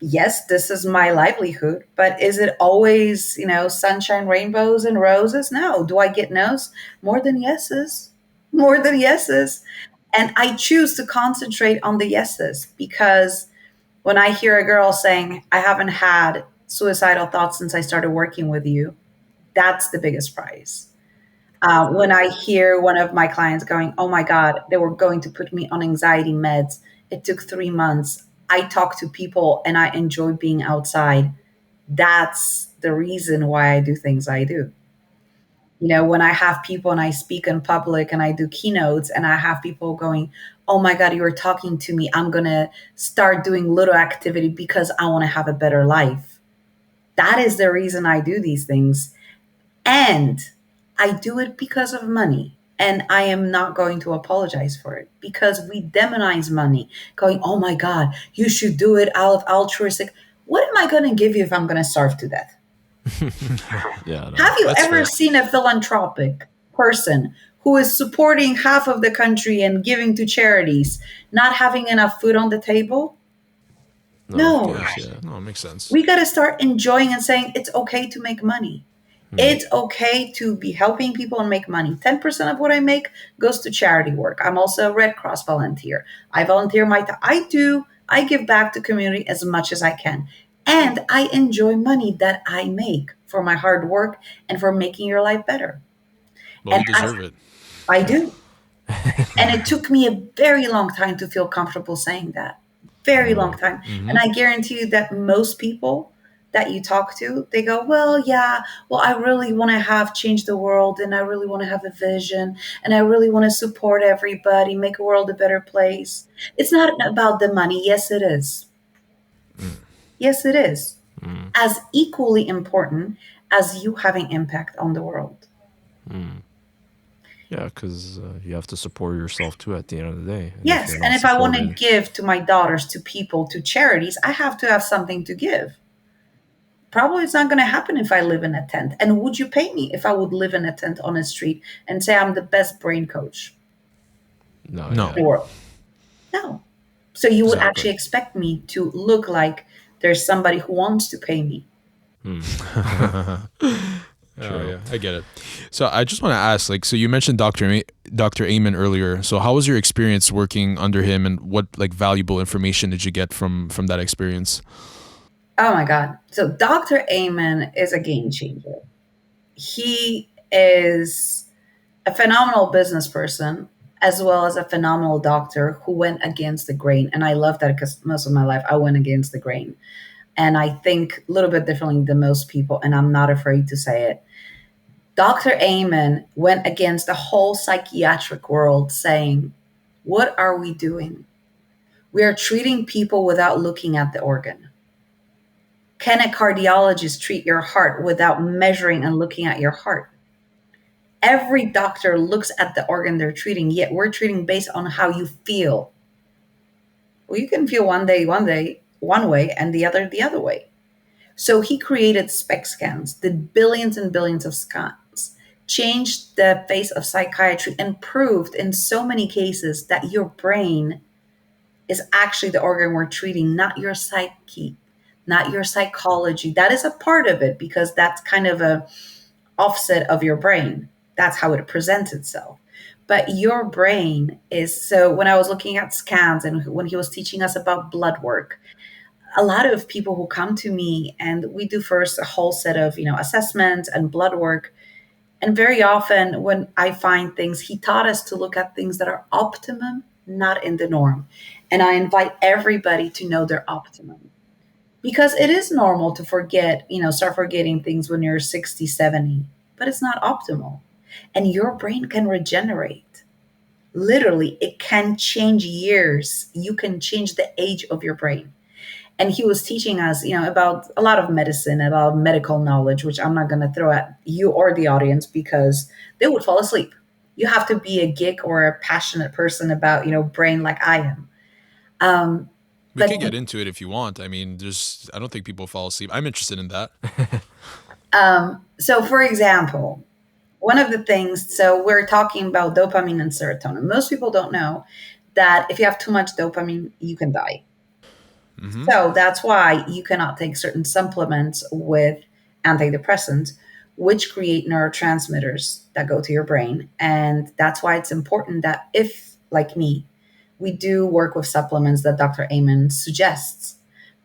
yes, this is my livelihood, but is it always, sunshine, rainbows, and roses? No. Do I get no's? More than yeses. More than yeses. And I choose to concentrate on the yeses, because when I hear a girl saying, I haven't had suicidal thoughts since I started working with you, that's the biggest prize. When I hear one of my clients going, oh my God, they were going to put me on anxiety meds. It took 3 months. I talk to people and I enjoy being outside. That's the reason why I do things I do. When I have people and I speak in public and I do keynotes and I have people going, oh my God, you were talking to me. I'm going to start doing little activity because I want to have a better life. That is the reason I do these things. And I do it because of money. And I am not going to apologize for it, because we demonize money, going, oh my God, you should do it out of altruistic. What am I going to give you if I'm going to starve to death? Yeah, no, Have you that's ever fair. seen a philanthropic person who is supporting half of the country and giving to charities, not having enough food on the table? No, of No. course, yeah. No, it makes sense. We got to start enjoying and saying it's okay to make money. It's okay to be helping people and make money. 10% of what I make goes to charity work. I'm also a Red Cross volunteer. I volunteer my time. I give back to community as much as I can. And I enjoy money that I make for my hard work and for making your life better. Well, And you deserve it. I do. And it took me a very long time to feel comfortable saying that. Very long time. And I guarantee you that most people that you talk to, they go, well, yeah, well, I really want to have changed the world, and I really want to have a vision, and I really want to support everybody, make a world a better place. It's not about the money. Yes, it is. Yes, it is. As equally important as you having impact on the world. Yeah, because you have to support yourself too at the end of the day. And if Yes. you're And not if I want to supported, give to my daughters, to people, to charities, I have to have something to give. Probably it's not going to happen if I live in a tent. And would you pay me if I would live in a tent on a street and say I'm the best brain coach no, No. in the world? No. So you would Exactly. actually expect me to look like there's somebody who wants to pay me. Oh, yeah, I get it. So I just want to ask, like, so you mentioned Dr. Amen earlier. So how was your experience working under him, and what like valuable information did you get from that experience? Oh my God. So Dr. Amen is a game changer. He is a phenomenal business person as well as a phenomenal doctor who went against the grain. And I love that because most of my life I went against the grain. And I think a little bit differently than most people, and I'm not afraid to say it. Dr. Amen went against the whole psychiatric world saying, what are we doing? We are treating people without looking at the organ. Can a cardiologist treat your heart without measuring and looking at your heart? Every doctor looks at the organ they're treating, yet we're treating based on how you feel. Well, you can feel one way, and the other way. So he created SPEC scans, did billions and billions of scans, changed the face of psychiatry, and proved in so many cases that your brain is actually the organ we're treating, not your psyche, not your psychology. That is a part of it because that's kind of a offset of your brain. That's how it presents itself. But your brain is, so when I was looking at scans and when he was teaching us about blood work, a lot of people who come to me and we do first a whole set of, assessments and blood work. And very often when I find things, he taught us to look at things that are optimum, not in the norm. And I invite everybody to know their optimum because it is normal to forget, start forgetting things when you're 60, 70, but it's not optimal. And your brain can regenerate. Literally, it can change years. You can change the age of your brain. And he was teaching us, about a lot of medicine, a lot of medical knowledge, which I'm not going to throw at you or the audience because they would fall asleep. You have to be a geek or a passionate person about, brain like I am. Um, We but could get into it if you want. I mean, I don't think people fall asleep. I'm interested in that. so, for example, one of the things, so we're talking about dopamine and serotonin. Most people don't know that if you have too much dopamine, you can die. Mm-hmm. So that's why you cannot take certain supplements with antidepressants, which create neurotransmitters that go to your brain. And that's why it's important that if, like me, we do work with supplements that Dr. Amen suggests.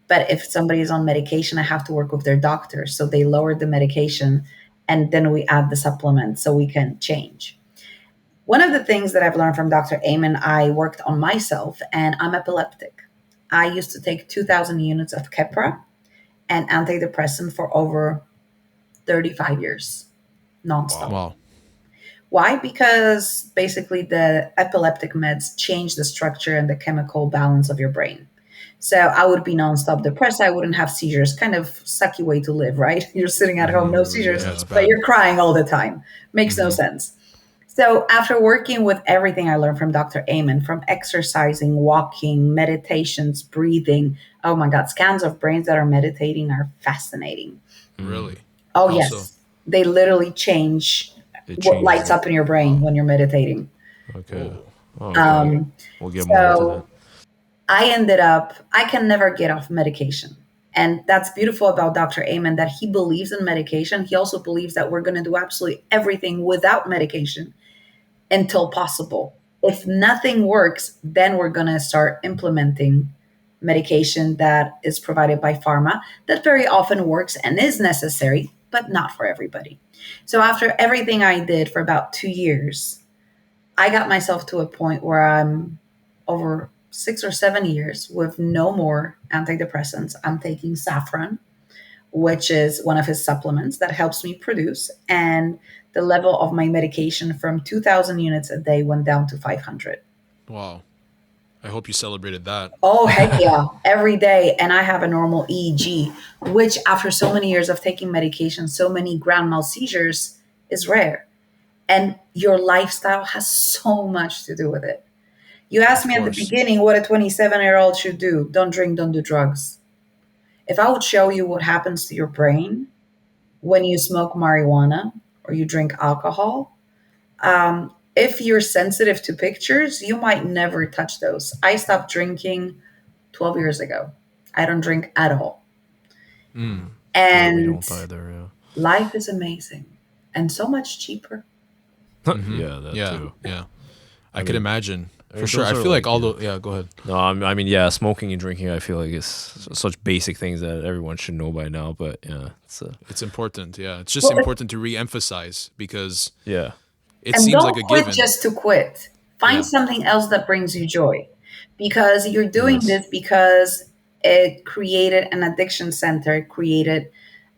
But if somebody is on medication, I have to work with their doctor. So they lower the medication and then we add the supplement so we can change. One of the things that I've learned from Dr. Amen, I worked on myself, and I'm epileptic. I used to take 2,000 units of Keppra and antidepressant for over 35 years, nonstop. Wow. Why? Because basically the epileptic meds change the structure and the chemical balance of your brain. So I would be nonstop depressed. I wouldn't have seizures. Kind of sucky way to live, right? You're sitting at home, no seizures, Yeah, it's but bad. you're crying all the time. Makes no sense. So after working with everything I learned from Dr. Amen, from exercising, walking, meditations, breathing, oh my God, scans of brains that are meditating are fascinating. Really? Oh How so? yes, they literally change It what changes lights it. up in your brain when you're meditating. Okay. Whoa. Oh, okay. Um, We'll get more into that. so I can never get off medication. And that's beautiful about Dr. Amen that he believes in medication. He also believes that we're going to do absolutely everything without medication until possible. If nothing works, then we're going to start implementing medication that is provided by pharma that very often works and is necessary, but not for everybody. So after everything I did for about 2 years, I got myself to a point where I'm over 6 or 7 years with no more antidepressants. I'm taking saffron, which is one of his supplements that helps me produce. And the level of my medication from 2,000 units a day went down to 500. Wow. I hope you celebrated that. Oh, heck yeah, every day. And I have a normal EEG, which after so many years of taking medication, so many grand mal seizures is rare. And your lifestyle has so much to do with it. You asked Of me at the course. beginning what a 27-year-old should do. Don't drink, don't do drugs. If I would show you what happens to your brain when you smoke marijuana or you drink alcohol, if you're sensitive to pictures, you might never touch those. I stopped drinking 12 years ago. I don't drink at all. Mm. Yeah, we And don't either. Yeah. life is amazing. and so much cheaper. Yeah, that Yeah, too. yeah. I could mean, imagine for mean, sure. those I are feel like like, all yeah. the yeah. Go ahead. No, I mean, yeah, smoking and drinking, I feel like it's such basic things that everyone should know by now. But yeah, It's important. Yeah, it's just Well, important to re-emphasize because yeah, it and seems like don't a quit given. just to quit. Find Yeah. something else that brings you joy, because you're doing yes, this because it created an addiction center, it created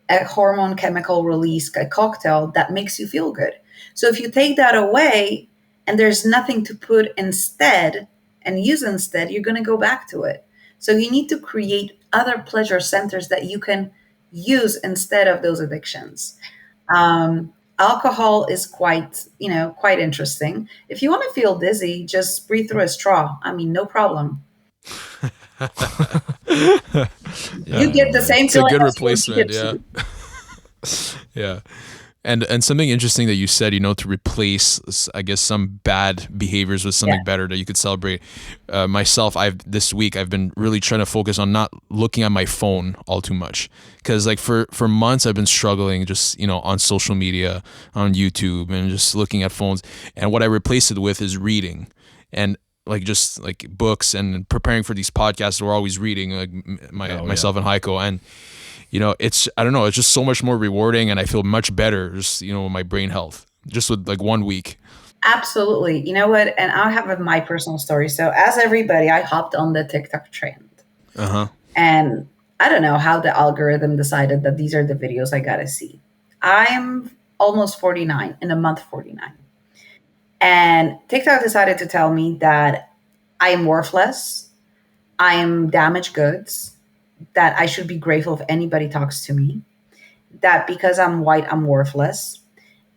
a hormone chemical release, a cocktail that makes you feel good. So if you take that away and there's nothing to put instead and use instead, you're going to go back to it. So you need to create other pleasure centers that you can use instead of those addictions. Alcohol is quite interesting. If you want to feel dizzy, just breathe through a straw. I mean, no problem. yeah, You get the same It's a feeling good as food replacement. gives Yeah, you. yeah. And something interesting that you said, to replace, I guess, some bad behaviors with Yeah. something better that you could celebrate. Myself, this week I've been really trying to focus on not looking at my phone all too much, because like for months I've been struggling just on social media, on YouTube, and just looking at phones. And what I replaced it with is reading, and like just like books, and preparing for these podcasts. We're always reading, like oh yeah, myself and Heiko, and it's, I don't know, it's just so much more rewarding, and I feel much better just, with my brain health just with like 1 week. Absolutely. You know what? And I have my personal story. So, as everybody, I hopped on the TikTok trend. Uh-huh. And I don't know how the algorithm decided that these are the videos I got to see. I'm almost 49, in a month 49. And TikTok decided to tell me that I am worthless, I am damaged goods, that I should be grateful if anybody talks to me, that because I'm white, I'm worthless.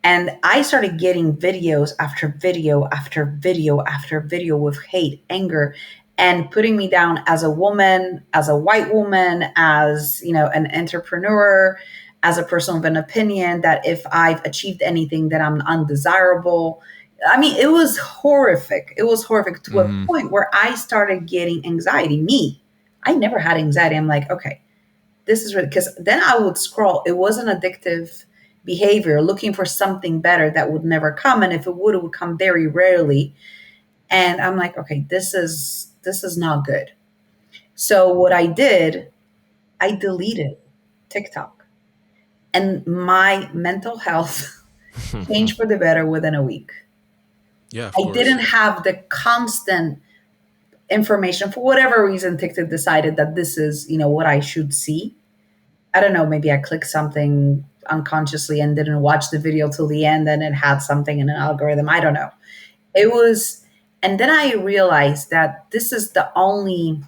And I started getting videos after video after video after video with hate, anger, and putting me down as a woman, as a white woman, as, an entrepreneur, as a person of an opinion, that if I've achieved anything, that I'm undesirable. I mean, it was horrific. It was horrific to a Mm-hmm. point where I started getting anxiety. Me, I never had anxiety. I'm like, okay, this is really, because then I would scroll. It was an addictive behavior, looking for something better that would never come. And if it would come very rarely. And I'm like, okay, this is not good. So what I did, I deleted TikTok. And my mental health changed for the better within a week. Yeah, of I didn't course. have the constant information. For whatever reason, TikTok decided that this is, what I should see. I don't know, maybe I clicked something unconsciously and didn't watch the video till the end, and it had something in an algorithm. I don't know. It was, and then I realized that this is the only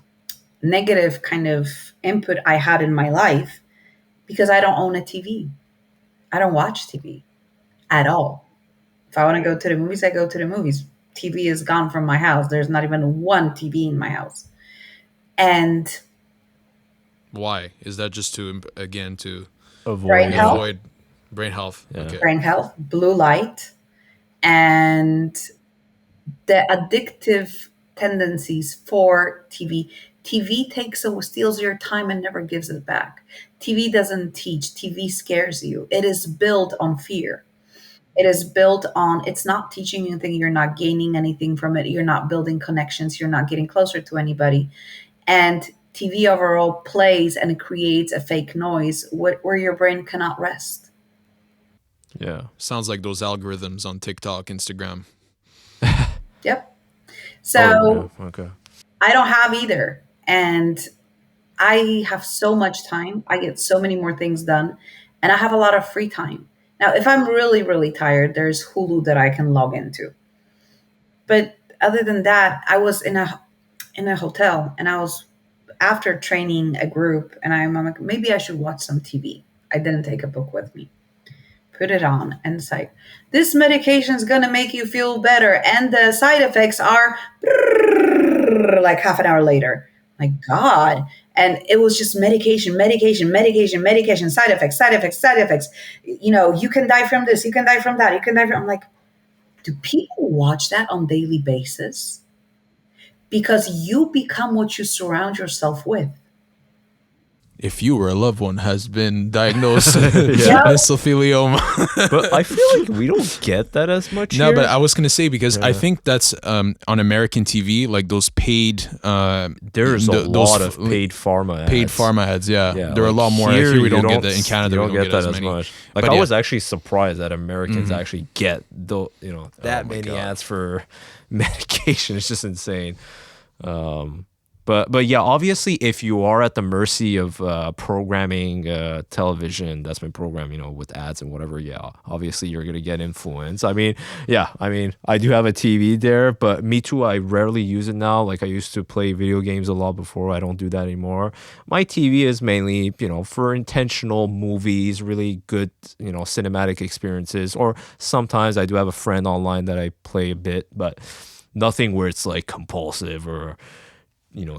negative kind of input I had in my life, because I don't own a TV. I don't watch TV at all. If I want to go to the movies, I go to the movies. TV is gone from my house. There's not even one TV in my house. And Why is that? Just to, again, to brain avoid. health, avoid brain health? Yeah. Okay. brain health, blue light, and the addictive tendencies for TV. TV steals your time and never gives it back. TV doesn't teach. TV scares you. It is built on fear. It is built on, it's not teaching you anything. You're not gaining anything from it. You're not building connections. You're not getting closer to anybody. And TV overall plays and creates a fake noise where your brain cannot rest. Yeah. Sounds like those algorithms on TikTok, Instagram. Yep. Oh So yeah. Okay. I don't have either. And I have so much time. I get so many more things done, and I have a lot of free time. Now, if I'm really, really tired, there's Hulu that I can log into. But other than that, I was in a hotel, and I was after training a group, and I'm like, maybe I should watch some TV. I didn't take a book with me. Put it on, and it's like, this medication is gonna make you feel better, and the side effects are like half an hour later. My God. And it was just medication, medication, medication, medication, side effects, side effects, side effects. You can die from this, you can die from that, you can die from. I'm like, do people watch that on daily basis? Because you become what you surround yourself with. if you or a loved one has been diagnosed Yeah. mesothelioma. But I feel like we don't get that as much No, here. but I was gonna say, because I think that's on American TV, like those paid. There's a those lot of paid pharma ads. paid pharma ads. Yeah, Yeah, there are a like lot more. here Here we you don't get that. In Canada, you we don't don't get get that as as many. much. Like But I yeah. was actually surprised that Americans actually get that my many God. ads for medication. It's just insane. But yeah, obviously, if you are at the mercy of programming television that's been programmed, with ads and whatever, yeah, obviously you're gonna get influence. I mean, I do have a TV there, but me too. I rarely use it now. Like I used to play video games a lot before. I don't do that anymore. My TV is mainly, for intentional movies, really good, cinematic experiences, or sometimes I do have a friend online that I play a bit, but nothing where it's like compulsive or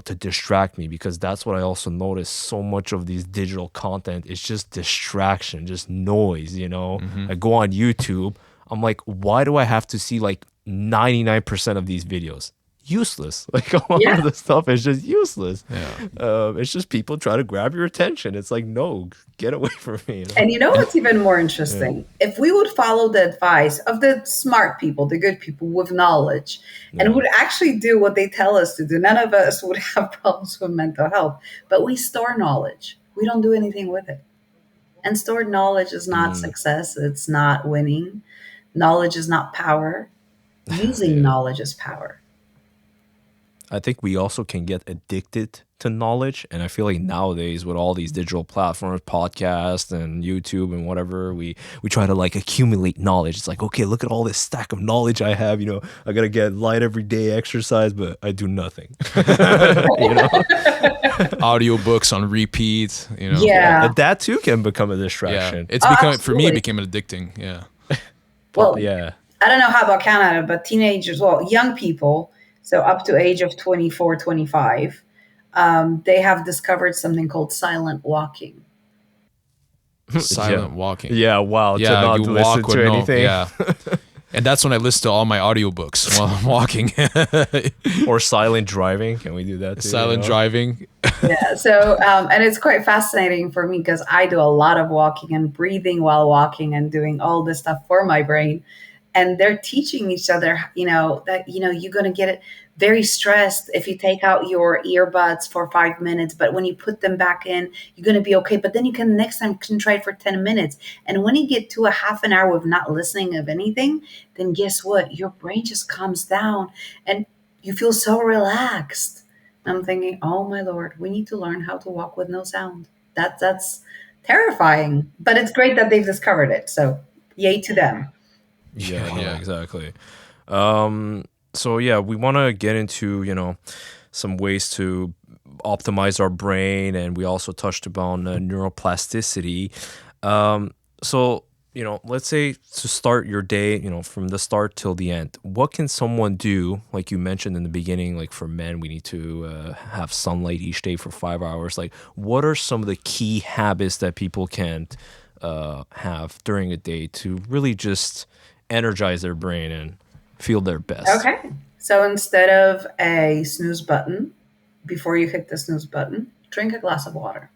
to distract me, because that's what I also notice. So much of these digital content is just distraction, just noise, I go on YouTube, I'm like, why do I have to see like 99% of these videos? Useless. Like a lot of the stuff is just useless. It's just people try to grab your attention. It's like, no, get away from me. And you know what's even more interesting? If we would follow the advice of the smart people, the good people with knowledge, and would actually do what they tell us to do, none of us would have problems with mental health. But we store knowledge. We don't do anything with it. And stored knowledge is not success. It's not winning. Knowledge is not power. Using knowledge is power. I think we also can get addicted to knowledge. And I feel like nowadays with all these digital platforms, podcasts and YouTube and whatever, we try to like accumulate knowledge. It's like, okay, look at all this stack of knowledge I have. I got to get light every day, exercise, but I do nothing. Audiobooks on repeat. Yeah. And that too can become a Yeah. distraction. It's become, for me, absolutely. it became addicting. Yeah. Well, Yeah. I don't know how about Canada, but teenagers, well, young people, so up to age of 24, 25, they have discovered something called silent walking. Silent walking. Yeah, wow. Yeah, to not you listen walk with to no. anything. Yeah. And that's when I listen to all my audiobooks while I'm walking. Or silent driving. Can we do that too? Silent driving. Yeah. So, and it's quite fascinating for me because I do a lot of walking and breathing while walking and doing all this stuff for my brain. And they're teaching each other, that, you're going to get it very stressed if you take out your earbuds for 5 minutes, but when you put them back in, you're going to be okay. But then you can next time can try it for 10 minutes. And when you get to a half an hour of not listening of anything, then guess what? Your brain just calms down and you feel so relaxed. I'm thinking, oh my Lord, we need to learn how to walk with no sound. That's terrifying, but it's great that they've discovered it. So yay to them. Yeah, exactly. So yeah, we want to get into, some ways to optimize our brain, and we also touched upon neuroplasticity. So, let's say to start your day, from the start till the end, what can someone do? Like you mentioned in the beginning, like for men, we need to have sunlight each day for 5 hours. Like, what are some of the key habits that people can have during a day to really just energize their brain and feel their best? Okay. So instead of a snooze button, before you hit the snooze button, drink a glass of water.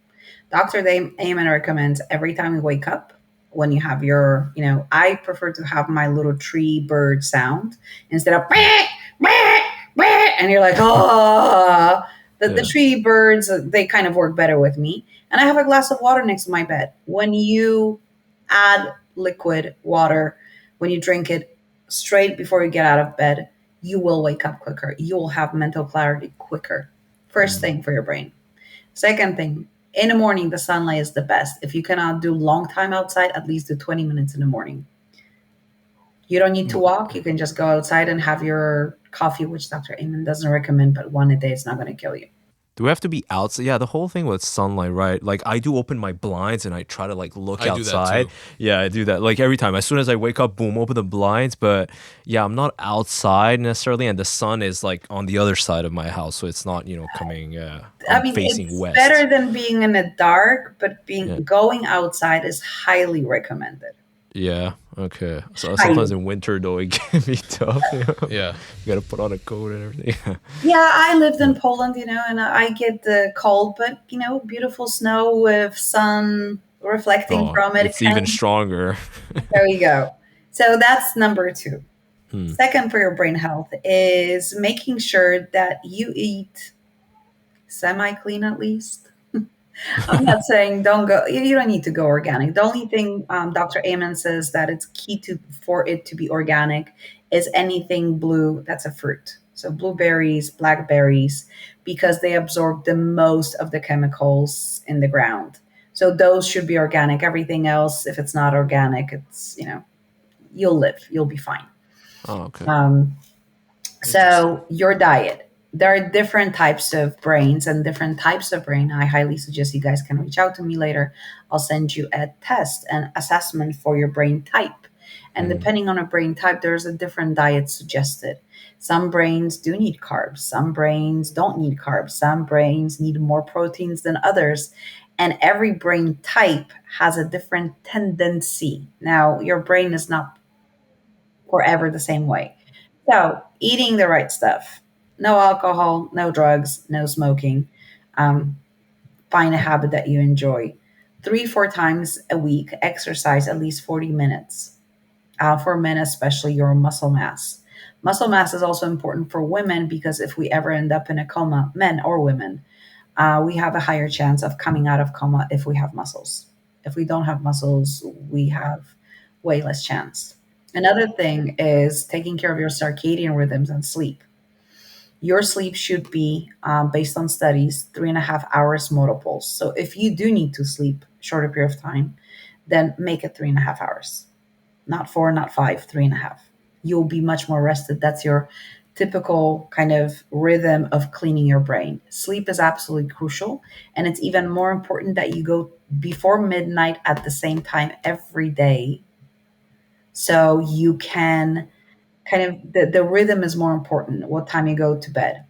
Dr. Amen recommends every time you wake up, when you have your, I prefer to have my little tree bird sound instead of, and you're like, oh, the tree birds, they kind of work better with me. And I have a glass of water next to my bed. When you add liquid water, when you drink it straight before you get out of bed, you will wake up quicker. You will have mental clarity quicker. First thing for your brain. Second thing, in the morning, the sunlight is the best. If you cannot do long time outside, at least do 20 minutes in the morning. You don't need to walk. You can just go outside and have your coffee, which Dr. Amen doesn't recommend, but one a day is not going to kill you. Do we have to be outside? Yeah, the whole thing with sunlight, right? Like I do open my blinds and I try to like look I do that outside. too. Yeah, I do that. Like every time, as soon as I wake up, boom, open the blinds. But yeah, I'm not outside necessarily, and the sun is like on the other side of my house, so it's not coming. Facing it's west. better than being in the dark, but going outside is highly recommended. Yeah. Okay. So sometimes Highly. in winter though, it can be tough. You know? Yeah. You gotta put on a coat and everything. Yeah, I lived Yeah. in Poland, and I get the cold, but beautiful snow with sun reflecting Oh, from it. it's even stronger. There you go. So that's number two. Hmm. Second, for your brain health is making sure that you eat semi clean at least. I'm not saying don't go. You don't need to go organic. The only thing Dr. Amen says that it's key to for it to be organic is anything blue that's a fruit. So blueberries, blackberries, because they absorb the most of the chemicals in the ground. So those should be organic. Everything else, if it's not organic, it's you'll live. You'll be fine. Oh, okay. Um, Interesting. so your diet. There are different types of brains and different types of brain. I highly suggest you guys can reach out to me later. I'll send you a test and assessment for your brain type. And Hmm. depending on a brain type, there's a different diet suggested. Some brains do need carbs. Some brains don't need carbs. Some brains need more proteins than others. And every brain type has a different tendency. Now, your brain is not forever the same way. So, eating the right stuff, no alcohol, no drugs, no smoking. Um, Find a habit that you enjoy. 3, 4 times a week, exercise at least 40 minutes. For men, especially your muscle mass. Muscle mass is also important for women because if we ever end up in a coma, men or women, we have a higher chance of coming out of coma if we have muscles. If we don't have muscles, we have way less chance. Another thing is taking care of your circadian rhythms and sleep. Your sleep should be, based on studies, 3.5 hours multiples. So if you do need to sleep shorter period of time, then make it 3.5 hours. Not four, not five, 3.5. You'll be much more rested. That's your typical kind of rhythm of cleaning your brain. Sleep is absolutely crucial. And it's even more important that you go before midnight at the same time every day. So you can kind of, the rhythm is more important, what time you go to bed.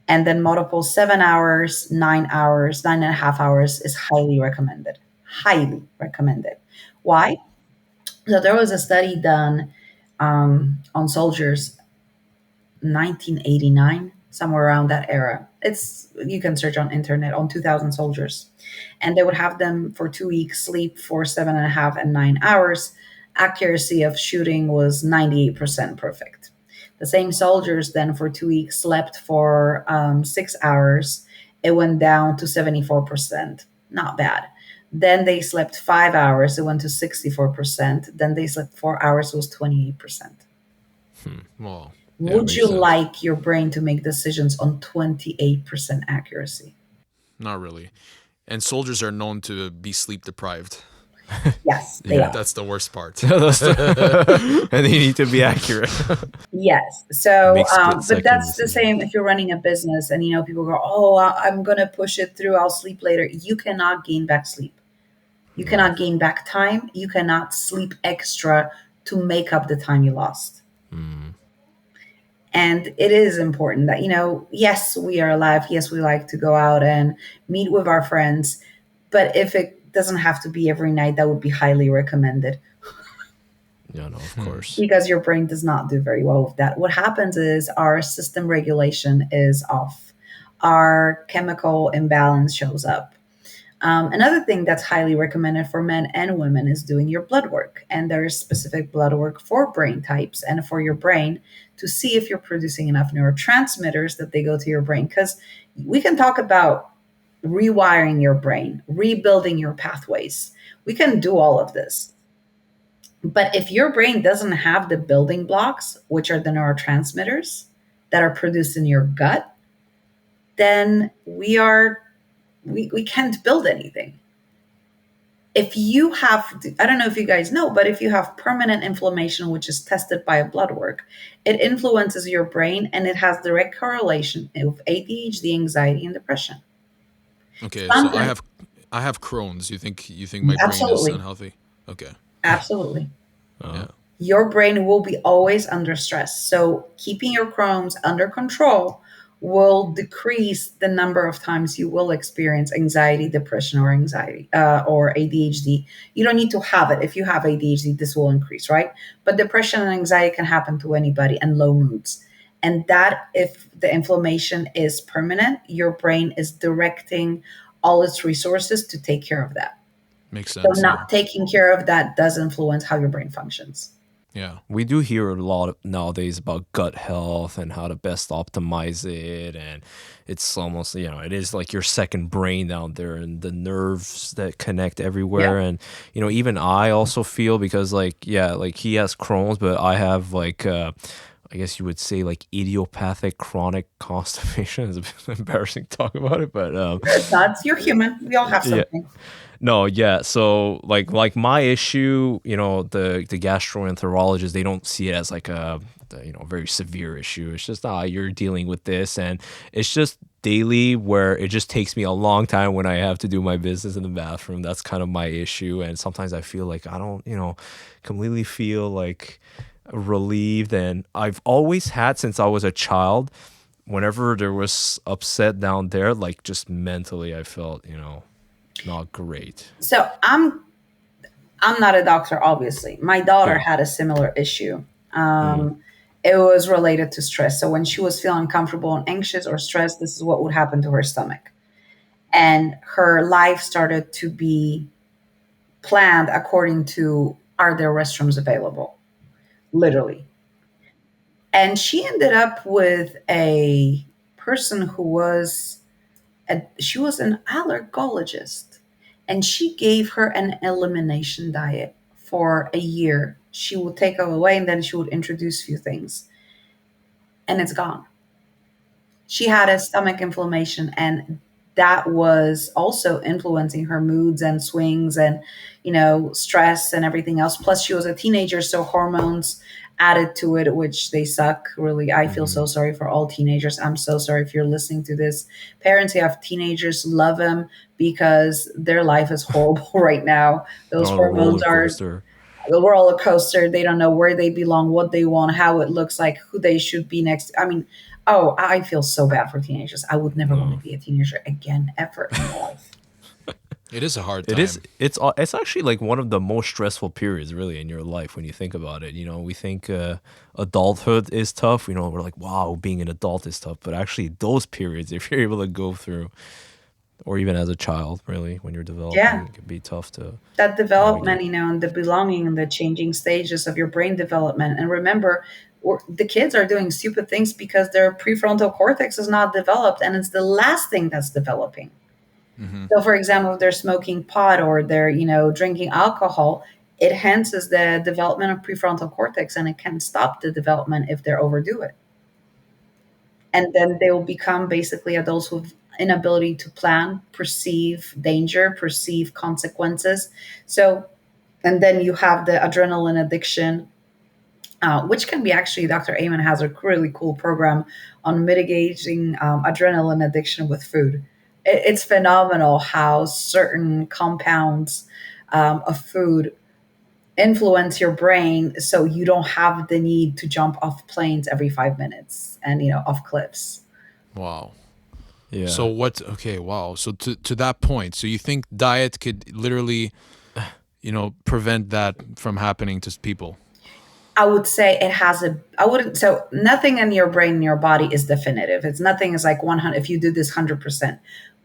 And then multiple 7 hours, 9 hours, 9.5 hours is highly recommended. Highly recommended. Why? So there was a study done on soldiers 1989, somewhere around that era. It's you can search on internet on 2,000 soldiers, and they would have them for 2 weeks sleep for 7.5 and 9 hours. Accuracy of shooting was 98% perfect. The same soldiers then for 2 weeks slept for 6 hours. It went down to 74%. Not bad. Then they slept 5 hours. It went to 64%. Then they slept 4 hours. It was 28%. Well, Yeah, Would makes you sense. like your brain to make decisions on 28% accuracy? not really. And soldiers are known to be sleep deprived. Yes, they Yeah. are. That's the worst part. And they need to be accurate. Yes. So, Make split but second that's the same decisions. if you're running a business and people go, "Oh, I'm gonna push it through. I'll sleep later." You cannot gain back sleep. You No. cannot gain back time. You cannot sleep extra to make up the time you lost. Mm. And it is important that yes, we are alive. Yes, we like to go out and meet with our friends, but if it doesn't have to be every night, that would be highly recommended Yeah, no, of course. because your brain does not do very well with that. What happens is our system regulation is off, our chemical imbalance shows up. Another thing that's highly recommended for men and women is doing your blood work. And there's specific blood work for brain types and for your brain to see if you're producing enough neurotransmitters that they go to your brain. Because we can talk about rewiring your brain, rebuilding your pathways. We can do all of this. But if your brain doesn't have the building blocks, which are the neurotransmitters that are produced in your gut, then we can't build anything. If you have, I don't know if you guys know, but if you have permanent inflammation, which is tested by a blood work, it influences your brain and it has direct correlation with ADHD, anxiety, and depression. Okay, so I Something, have I have Crohn's. You think my brain is absolutely, unhealthy? Okay. absolutely. Uh, Yeah. Your brain will be always under stress. So keeping your Crohn's under control will decrease the number of times you will experience anxiety, depression, or anxiety or ADHD. You don't need to have it. If you have ADHD, this will increase, right? But depression and anxiety can happen to anybody, and low moods. And that, if the inflammation is permanent, your brain is directing all its resources to take care of that. Makes So sense. Yeah. not taking care of that does influence how your brain functions. Yeah. We do hear a lot nowadays about gut health and how to best optimize it. And it's almost, it is like your second brain down there and the nerves that connect everywhere. Yeah. And, even I also feel because, like, yeah, like he has Crohn's, but I have, like, I guess you would say, like, idiopathic chronic constipation. It's a bit embarrassing to talk about it, but It's not. You're human. We all have yeah. something. No, yeah. So like my issue, the gastroenterologist, they don't see it as like a very severe issue. It's just you're dealing with this, and it's just daily where it just takes me a long time when I have to do my business in the bathroom. That's kind of my issue, and sometimes I feel like I don't, completely feel like relieved. And I've always had since I was a child, whenever there was upset down there, like just mentally, I felt, not great. So I'm not a doctor, obviously. My daughter Yeah. had a similar issue. Mm. It was related to stress. So when she was feeling uncomfortable and anxious or stressed, this is what would happen to her stomach. And her life started to be planned according to, are there restrooms available? Literally. And she ended up with a person who was she was an allergologist, and she gave her an elimination diet for a year. She would take it away, and then she would introduce few things, and it's gone. She had a stomach inflammation, and that was also influencing her moods and swings and stress and everything else. Plus she was a teenager, so hormones added to it, which they suck. Really, I feel so Hmm. sorry for all teenagers. I'm so sorry if you're listening to this. Parents who have teenagers, love them, because their life is horrible right now. They're Those on a hormones roller are coaster. a roller coaster. They don't know where they belong, what they want, how it looks like, who they should be next. I mean, oh, I feel so bad for teenagers. I would never want to No. be a teenager again, ever in my life. It is a hard It is. time. It's actually like one of the most stressful periods, really, in your life when you think about it. We think adulthood is tough. We're like, wow, being an adult is tough. But actually, those periods, if you're able to go through, or even as a child, really, when you're Yeah, developing, it can be tough to that development, navigate. and the belonging and the changing stages of your brain development. And remember, the kids are doing stupid things because their prefrontal cortex is not developed, and it's the last thing that's developing. Hmm. So, for example, if they're smoking pot or they're, drinking alcohol, it enhances the development of prefrontal cortex, and it can stop the development if they overdo it. And then they will become basically adults with inability to plan, perceive danger, perceive consequences. So, and then you have the adrenaline addiction, which can be, actually, Dr. Amen has a really cool program on mitigating adrenaline addiction with food. It's phenomenal how certain compounds of food influence your brain, so you don't have the need to jump off planes every 5 minutes and off cliffs. Wow. So Yeah. what? Okay. Wow. So to that point, so you think diet could literally, prevent that from happening to people? I would say it has a, I wouldn't, so nothing in your brain and your body is definitive. It's nothing is like 100, if you do this 100%,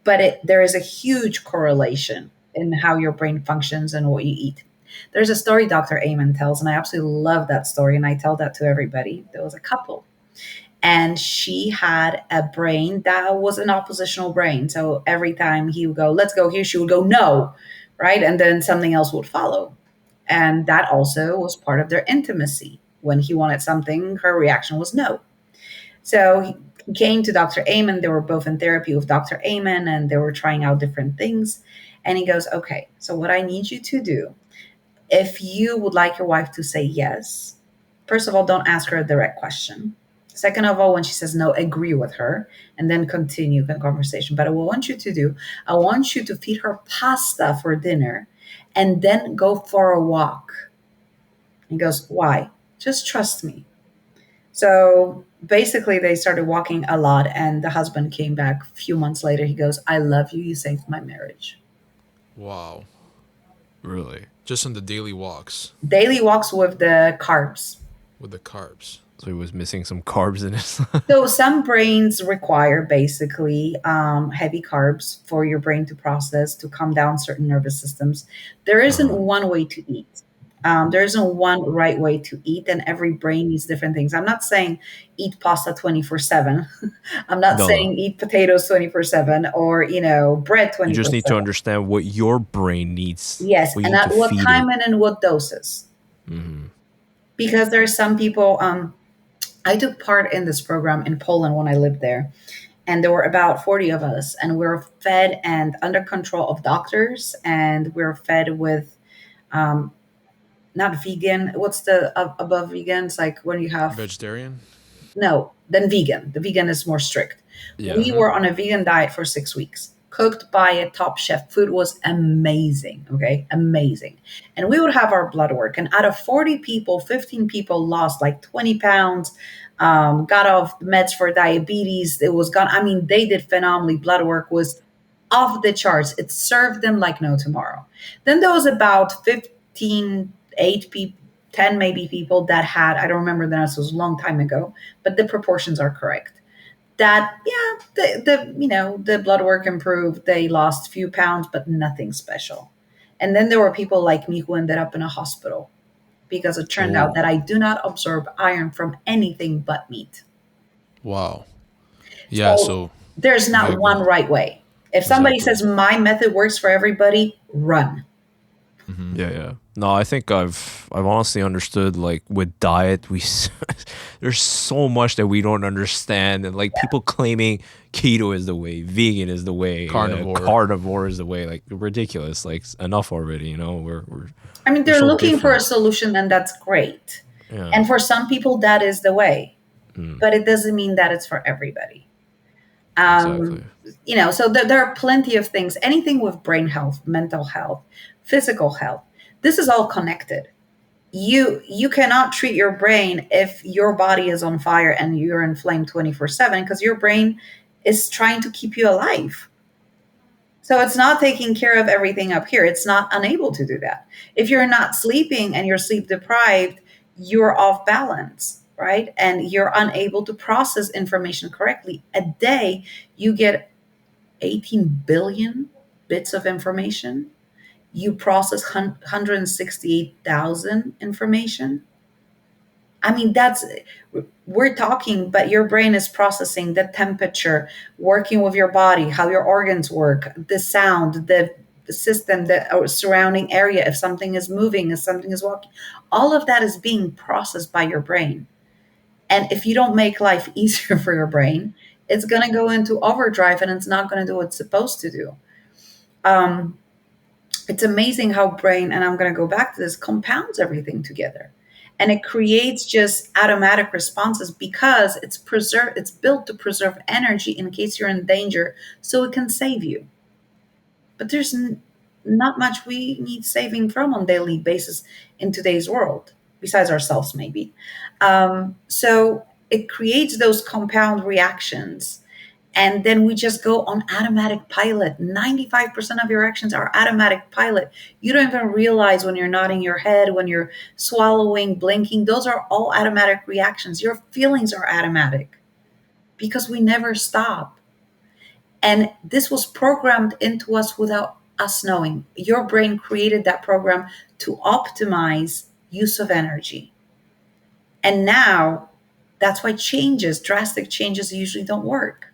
but there is a huge correlation in how your brain functions and what you eat. There's a story Dr. Amen tells, and I absolutely love that story, and I tell that to everybody. There was a couple, and she had a brain that was an oppositional brain. So every time he would go, let's go here, she would go, no, right? And then something else would follow. And that also was part of their intimacy. When he wanted something, her reaction was no. So he came to Dr. Amen. They were both in therapy with Dr. Amen, and they were trying out different things. And he goes, okay, so what I need you to do, if you would like your wife to say yes, first of all, don't ask her a direct question. Second of all, when she says no, agree with her and then continue the conversation. But what I want you to do, I want you to feed her pasta for dinner and then go for a walk. He goes, why? Just trust me. So basically, they started walking a lot, and the husband came back a few months later. He goes, "I love you. You saved my marriage." Wow. Really? Just on the daily walks Daily walks with the carbs. with the carbs. So he was missing some carbs in his. So some brains require basically heavy carbs for your brain to process to calm down certain nervous systems. There isn't one way to eat. There isn't one right way to eat, and every brain needs different things. I'm not saying eat pasta 24/7. I'm not No, no. saying eat potatoes 24/7 or bread You just need 24/7. to understand what your brain needs, Yes, what you and need to at what feed time it. and in what doses. Because there are some people. I took part in this program in Poland when I lived there, and there were about 40 of us, and we were fed and under control of doctors, and we were fed with not vegan. What's the above vegan? It's like when you have Vegetarian? no, then vegan. The vegan is more strict. Yeah. We were on a vegan diet for 6 weeks, cooked by a top chef. Food was amazing. Okay, amazing. And we would have our blood work, and out of 40 people, 15 people lost like 20 pounds. Got off meds for diabetes. It was gone. I mean, they did phenomenally. Blood work was off the charts. It served them like no tomorrow. Then there was about 15, 8 people, 10 maybe people that had, I don't remember the numbers, it was a long time ago, but the proportions are correct. That, yeah, the blood work improved. They lost a few pounds, but nothing special. And then there were people like me who ended up in a hospital because it turned out Oh, that I do not absorb iron from anything but meat. Wow. Yeah, So so there's I not agree. one right way. If somebody Exactly. says my method works for everybody, run. yeah, yeah. No, I think I've honestly understood, like, with diet, there's so much that we don't understand, and like people claiming keto is the way, vegan is the way, Carnivore. carnivore is the way, like ridiculous. Like enough already, you know. I mean, We're they're so looking for a different. solution, and that's great. Yeah. And for some people, that is the way, but it doesn't mean that it's for everybody. Exactly. So there are plenty of things, anything with brain health, mental health, physical health. This is all connected. You cannot treat your brain if your body is on fire and you're inflamed 24/7 because your brain is trying to keep you alive. So it's not taking care of everything up here. It's not unable to do that. If you're not sleeping and you're sleep deprived, you're off balance, right? And you're unable to process information correctly. A day, you get 18 billion bits of information. You process 168,000 information. I mean, we're talking, but your brain is processing the temperature, working with your body, how your organs work, the sound, the system, the surrounding area, if something is moving, if something is walking. All of that is being processed by your brain. And if you don't make life easier for your brain, it's going to go into overdrive and it's not going to do what it's supposed to do. Um, it's amazing how brain, and I'm going to go back to this, compounds everything together, and it creates just automatic responses because it's built to preserve energy in case you're in danger, so it can save you. But there's not much we need saving from on daily basis in today's world, besides ourselves maybe. So it creates those compound reactions, and then we just go on automatic pilot. 95% of your actions are automatic pilot. You don't even realize when you're nodding your head, when you're swallowing, blinking. Those are all automatic reactions. Your feelings are automatic because we never stop. And this was programmed into us without us knowing. Your brain created that program to optimize use of energy. And now that's why drastic changes usually don't work,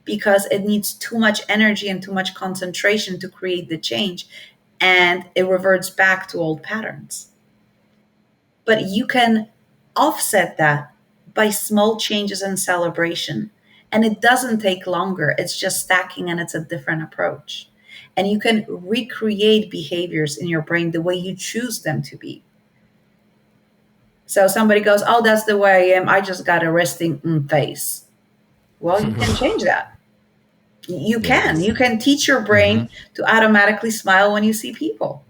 because it needs too much energy and too much concentration to create the change, and it reverts back to old patterns. But you can offset that by small changes and celebration, and it doesn't take longer. It's just stacking, and it's a different approach, and you can recreate behaviors in your brain the way you choose them to be. So somebody goes, oh, that's the way I am, I just got a resting face. Well, you can change that. You Yeah. can teach your brain to automatically smile when you see people.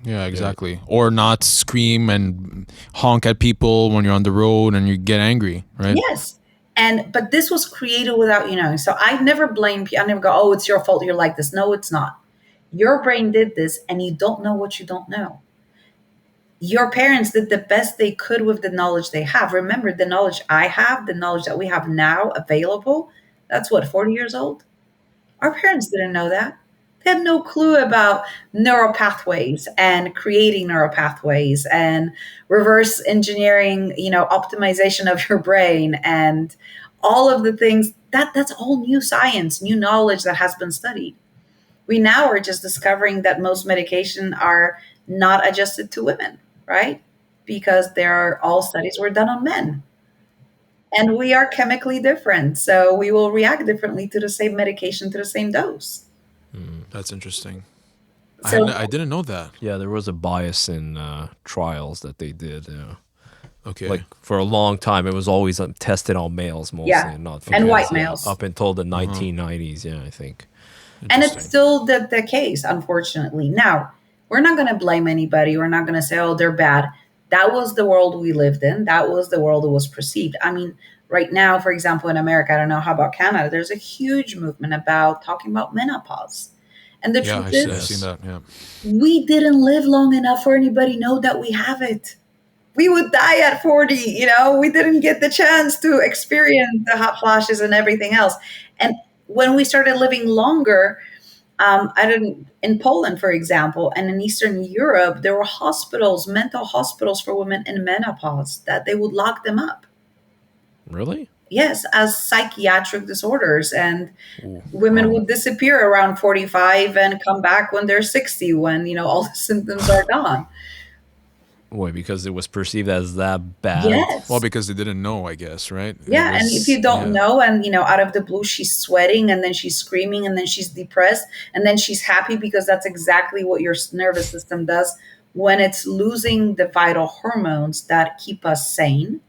Yeah, exactly. Or not scream and honk at people when you're on the road and you get angry, right? Yes. And but this was created without you knowing. So I never blame people. I never go, oh, it's your fault you're like this. No, it's not. Your brain did this and you don't know what you don't know. Your parents did the best they could with the knowledge they have. Remember, the knowledge I have, the knowledge that we have now available, that's what, 40 years old? Our parents didn't know that. They had no clue about neuropathways and creating neuropathways and reverse engineering, optimization of your brain and all of the things that's all new science, new knowledge that has been studied. We now are just discovering that most medication are not adjusted to women, right? Because there are all studies were done on men. And we are chemically different. So we will react differently to the same medication, to the same dose. That's interesting. So I didn't know that. Yeah, there was a bias in trials that they did. Okay. Like for a long time, it was always tested on males mostly, yeah, and not and females. white Yeah, males. up until the 1990s. Yeah, I think. And it's Interesting. still the case, unfortunately. Now, we're not going to blame anybody. We're not going to say, oh, they're bad. That was the world we lived in. That was the world that was perceived. I mean, right now, for example, in America, I don't know how about Canada, there's a huge movement about talking about menopause. And the Yeah, truth I've is, seen that. Yeah. we didn't live long enough for anybody know that we have it. We would die at 40, we didn't get the chance to experience the hot flashes and everything else. And when we started living longer, I didn't in Poland, for example, and in Eastern Europe, there were hospitals, mental hospitals for women in menopause that they would lock them up. Really? Yes, as psychiatric disorders, and Ooh, women wow. would disappear around 45 and come back when they're 60, when all the symptoms are gone. Why? Because it was perceived as that bad. Well, Yes. because they didn't know, I guess, right? It Yeah, and if was, you don't yeah. know, and out of the blue, she's sweating, and then she's screaming, and then she's depressed, and then she's happy because that's exactly what your nervous system does when it's losing the vital hormones that keep us sane.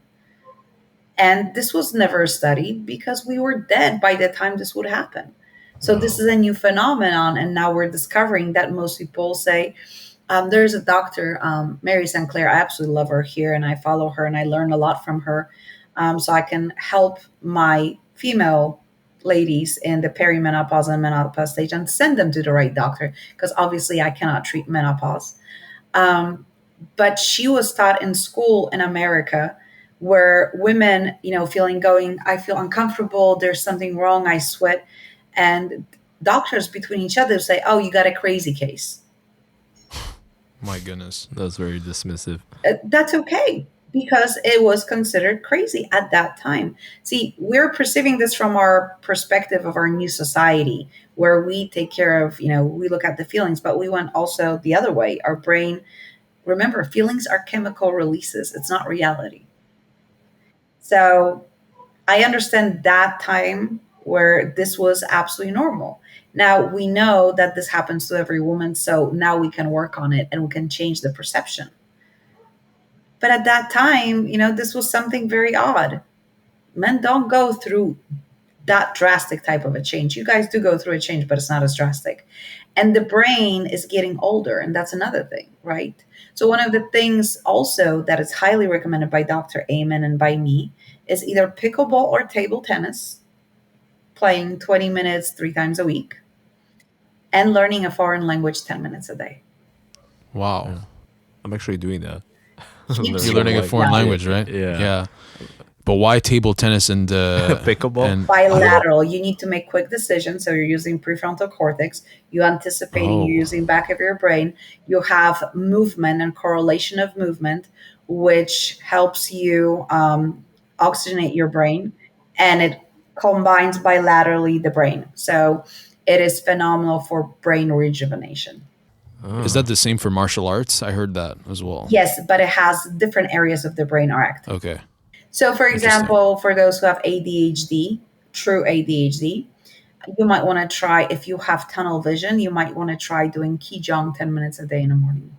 And this was never studied because we were dead by the time this would happen. So this Oh, is a new phenomenon, and now we're discovering that most people say, there's a doctor, Mary St. Clair. I absolutely love her here, and I follow her, and I learn a lot from her. So I can help my female ladies in the perimenopause and menopause stage and send them to the right doctor because obviously I cannot treat menopause. Um, but she was taught in school in America where women, feeling going, I feel uncomfortable, there's something wrong, I sweat. And doctors between each other say, oh, you got a crazy case. My goodness. that's very dismissive. That's okay because it was considered crazy at that time. See, we're perceiving this from our perspective of our new society where we take care of, we look at the feelings, but we went also the other way. Our brain, remember, feelings are chemical releases, it's not reality. So I understand that time where this was absolutely normal. Now we know that this happens to every woman, so now we can work on it and we can change the perception. But at that time, this was something very odd. Men don't go through that drastic type of a change. You guys do go through a change, but it's not as drastic. And the brain is getting older, and that's another thing, right? So, one of the things also that is highly recommended by Dr. Amen and by me is either pickleball or table tennis, playing 20 minutes 3 times a week, and learning a foreign language 10 minutes a day. Wow. Yeah. I'm actually doing that. Keeps You're your Learning learning a brain, like foreign yeah. language, right? yeah, Yeah. But why table tennis and pickleball. and Bilateral. You need to make quick decisions. So you're using prefrontal cortex. You anticipating. You're oh, using back of your brain. You have movement and correlation of movement, which helps you oxygenate your brain, and it combines bilaterally the brain. So it is phenomenal for brain rejuvenation. is Oh, that the same for martial arts? I heard that as well. Yes, but it has different areas of the brain are active. Okay. So, for Interesting. example, for those who have ADHD, true ADHD, you might want to try, if you have tunnel vision, you might want to try doing Qigong 10 minutes a day in the morning.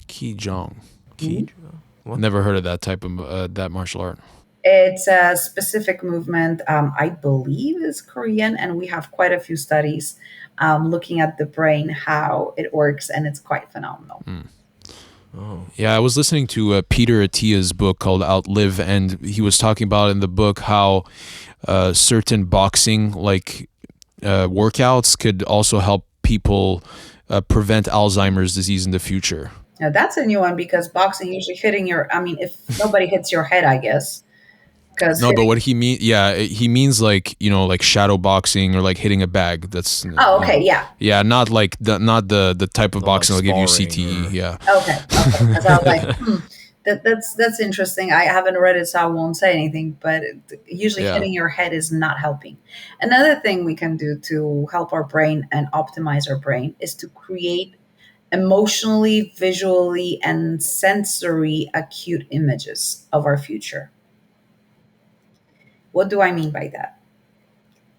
Ki Jong. key. Mhm. What? Never heard of that type of that martial art. It's a specific movement, I believe is Korean, and we have quite a few studies looking at the brain, how it works, and it's quite phenomenal. Yeah, I was listening to Peter Attia's book called Outlive, and he was talking about in the book how certain boxing workouts could also help people prevent Alzheimer's disease in the future. Now, that's a new one because boxing usually hitting your, I mean, if nobody hits your head, I guess, because No, but hitting. what he mean, yeah, he means like like shadow boxing or like hitting a bag. That's Oh, okay, yeah. yeah, not like the type of Not like boxing that'll give you sparring CTE. or Yeah, Okay, okay. Because I was like, that's interesting. I haven't read it, so I won't say anything. But usually, yeah. hitting your head is not helping. Another thing we can do to help our brain and optimize our brain is to create emotionally, visually, and sensory acute images of our future. What do I mean by that?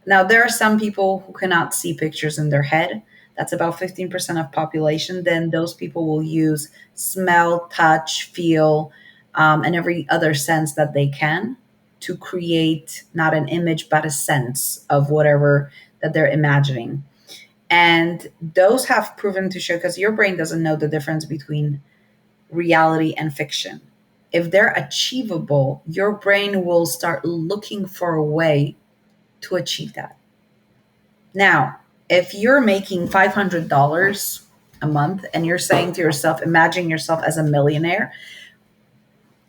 Now, there are some people who cannot see pictures in their head. That's about 15% of population. Then those people will use smell, touch, feel, and every other sense that they can to create not an image, but a sense of whatever that they're imagining. And those have proven to show, because your brain doesn't know the difference between reality and fiction. If they're achievable, your brain will start looking for a way to achieve that. Now, if you're making $500 a month and you're saying to yourself, imagine yourself as a millionaire,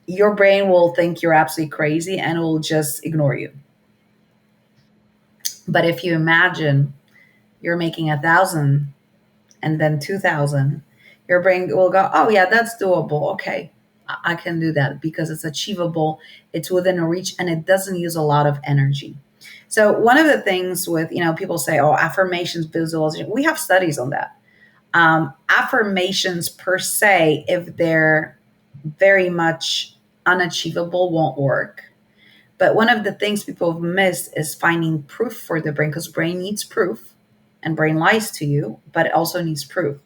your brain will think you're absolutely crazy and it will just ignore you. But if you imagine you're making 1,000 and then 2,000, your brain will go, oh, yeah, that's doable. Okay, I can do that because it's achievable, it's within a reach, and it doesn't use a lot of energy. So one of the things with, people say, oh, affirmations, visualization, we have studies on that. Affirmations per se, if they're very much unachievable, won't work. But one of the things people have missed is finding proof for the brain, because brain needs proof and brain lies to you, but it also needs proof.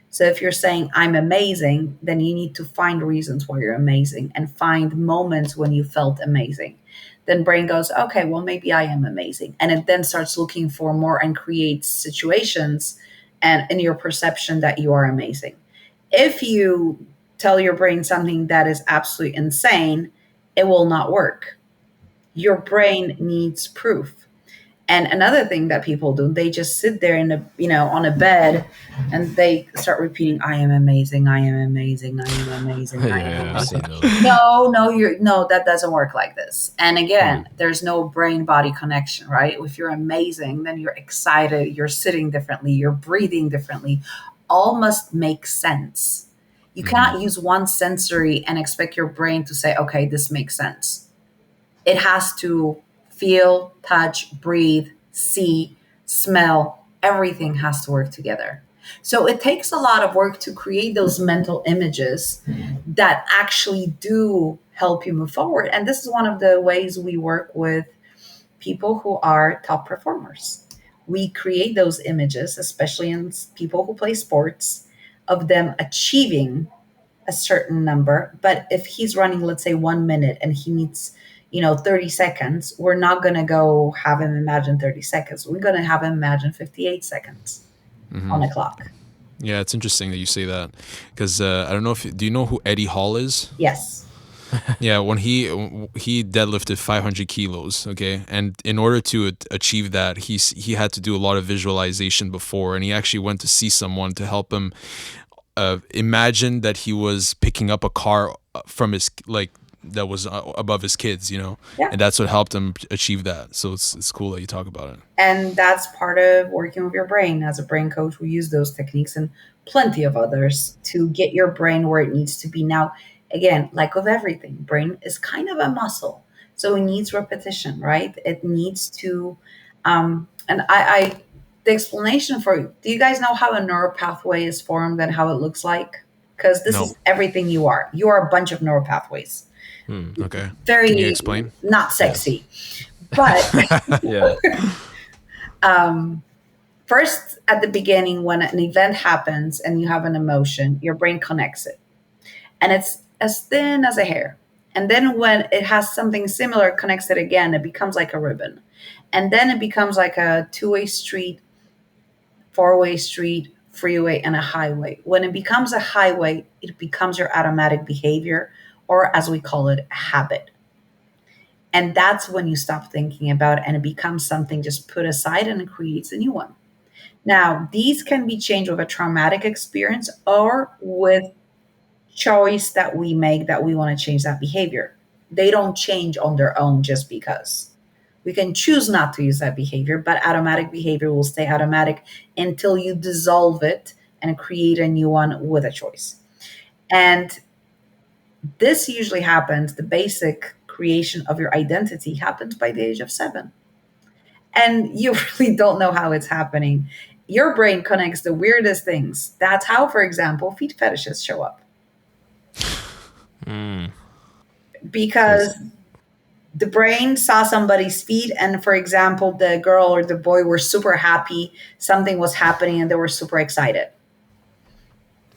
So if you're saying I'm amazing, then you need to find reasons why you're amazing and find moments when you felt amazing. Then brain goes, okay, well, maybe I am amazing. And it then starts looking for more and creates situations and in your perception that you are amazing. If you tell your brain something that is absolutely insane, it will not work. Your brain needs proof. And another thing that people do, they just sit there on a bed and they start repeating, I am amazing, I am amazing, I am amazing, I am yeah, I've amazing. seen those. No, that doesn't work like this. And again, there's no brain body connection, right? If you're amazing, then you're excited, you're sitting differently, you're breathing differently. All must make sense. You cannot use one sensory and expect your brain to say, okay, this makes sense. It has to feel, touch, breathe, see, smell. Everything has to work together. So it takes a lot of work to create those mental images that actually do help you move forward. And this is one of the ways we work with people who are top performers. We create those images, especially in people who play sports, of them achieving a certain number. But if he's running, let's say 1 minute and he needs, 30 seconds, we're not going to go have him imagine 30 seconds. We're going to have him imagine 58 seconds on the clock. Yeah, it's interesting that you say that because I don't know if do you know who Eddie Hall is? Yes. Yeah, when he deadlifted 500 kilos, okay, and in order to achieve that, he had to do a lot of visualization before, and he actually went to see someone to help him imagine that he was picking up a car from his that was above his kids, Yeah. and that's what helped him achieve that. So it's cool that you talk about it. And that's part of working with your brain. As a brain coach, we use those techniques and plenty of others to get your brain where it needs to be. Now, again, like with everything, brain is kind of a muscle. So it needs repetition, right? It needs to, and the explanation for, do you guys know how a neuropathway is formed and how it looks like? Because this No. is everything you are. You are a bunch of neuropathways. Okay. Very Can you explain? not sexy. But Yeah. first, at the beginning, when an event happens and you have an emotion, your brain connects it. And it's as thin as a hair. And then when it has something similar, it connects it again, it becomes like a ribbon. And then it becomes like a two-way street, four-way street, freeway, and a highway. When it becomes a highway, it becomes your automatic behavior, or as we call it, a habit. And that's when you stop thinking about it and it becomes something just put aside and it creates a new one. Now, these can be changed with a traumatic experience or with choice that we make that we want to change that behavior. They don't change on their own just because. We can choose not to use that behavior, but automatic behavior will stay automatic until you dissolve it and create a new one with a choice. And this usually happens, the basic creation of your identity happens by the age of 7. And you really don't know how it's happening. Your brain connects the weirdest things. That's how, for example, feet fetishes show up. Because the brain saw somebody's feet, and for example, the girl or the boy were super happy, something was happening, and they were super excited.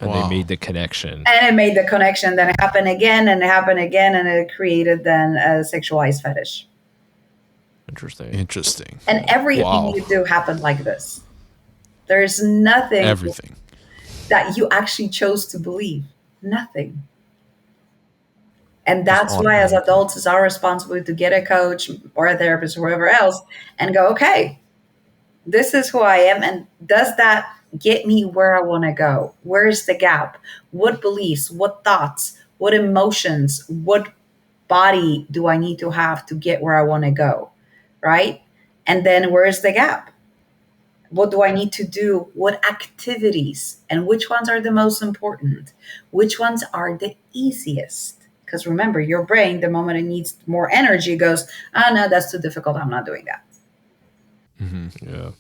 And they made the connection. And it made the connection, then it happened again, and it happened again, and it created then a sexualized fetish. Interesting. And everything you do happened like this. There's nothing Everything that you actually chose to believe. Nothing. And that's why, as adults, it's our responsibility to get a coach or a therapist or whoever else and go, okay, this is who I am. And does that get me where I want to go? Where is the gap? What beliefs, what thoughts, what emotions, what body do I need to have to get where I want to go? Right? And then where is the gap? What do I need to do? What activities? And which ones are the most important? Which ones are the easiest? Because remember, your brain, the moment it needs more energy, goes, oh, no, that's too difficult. I'm not doing that. Yeah.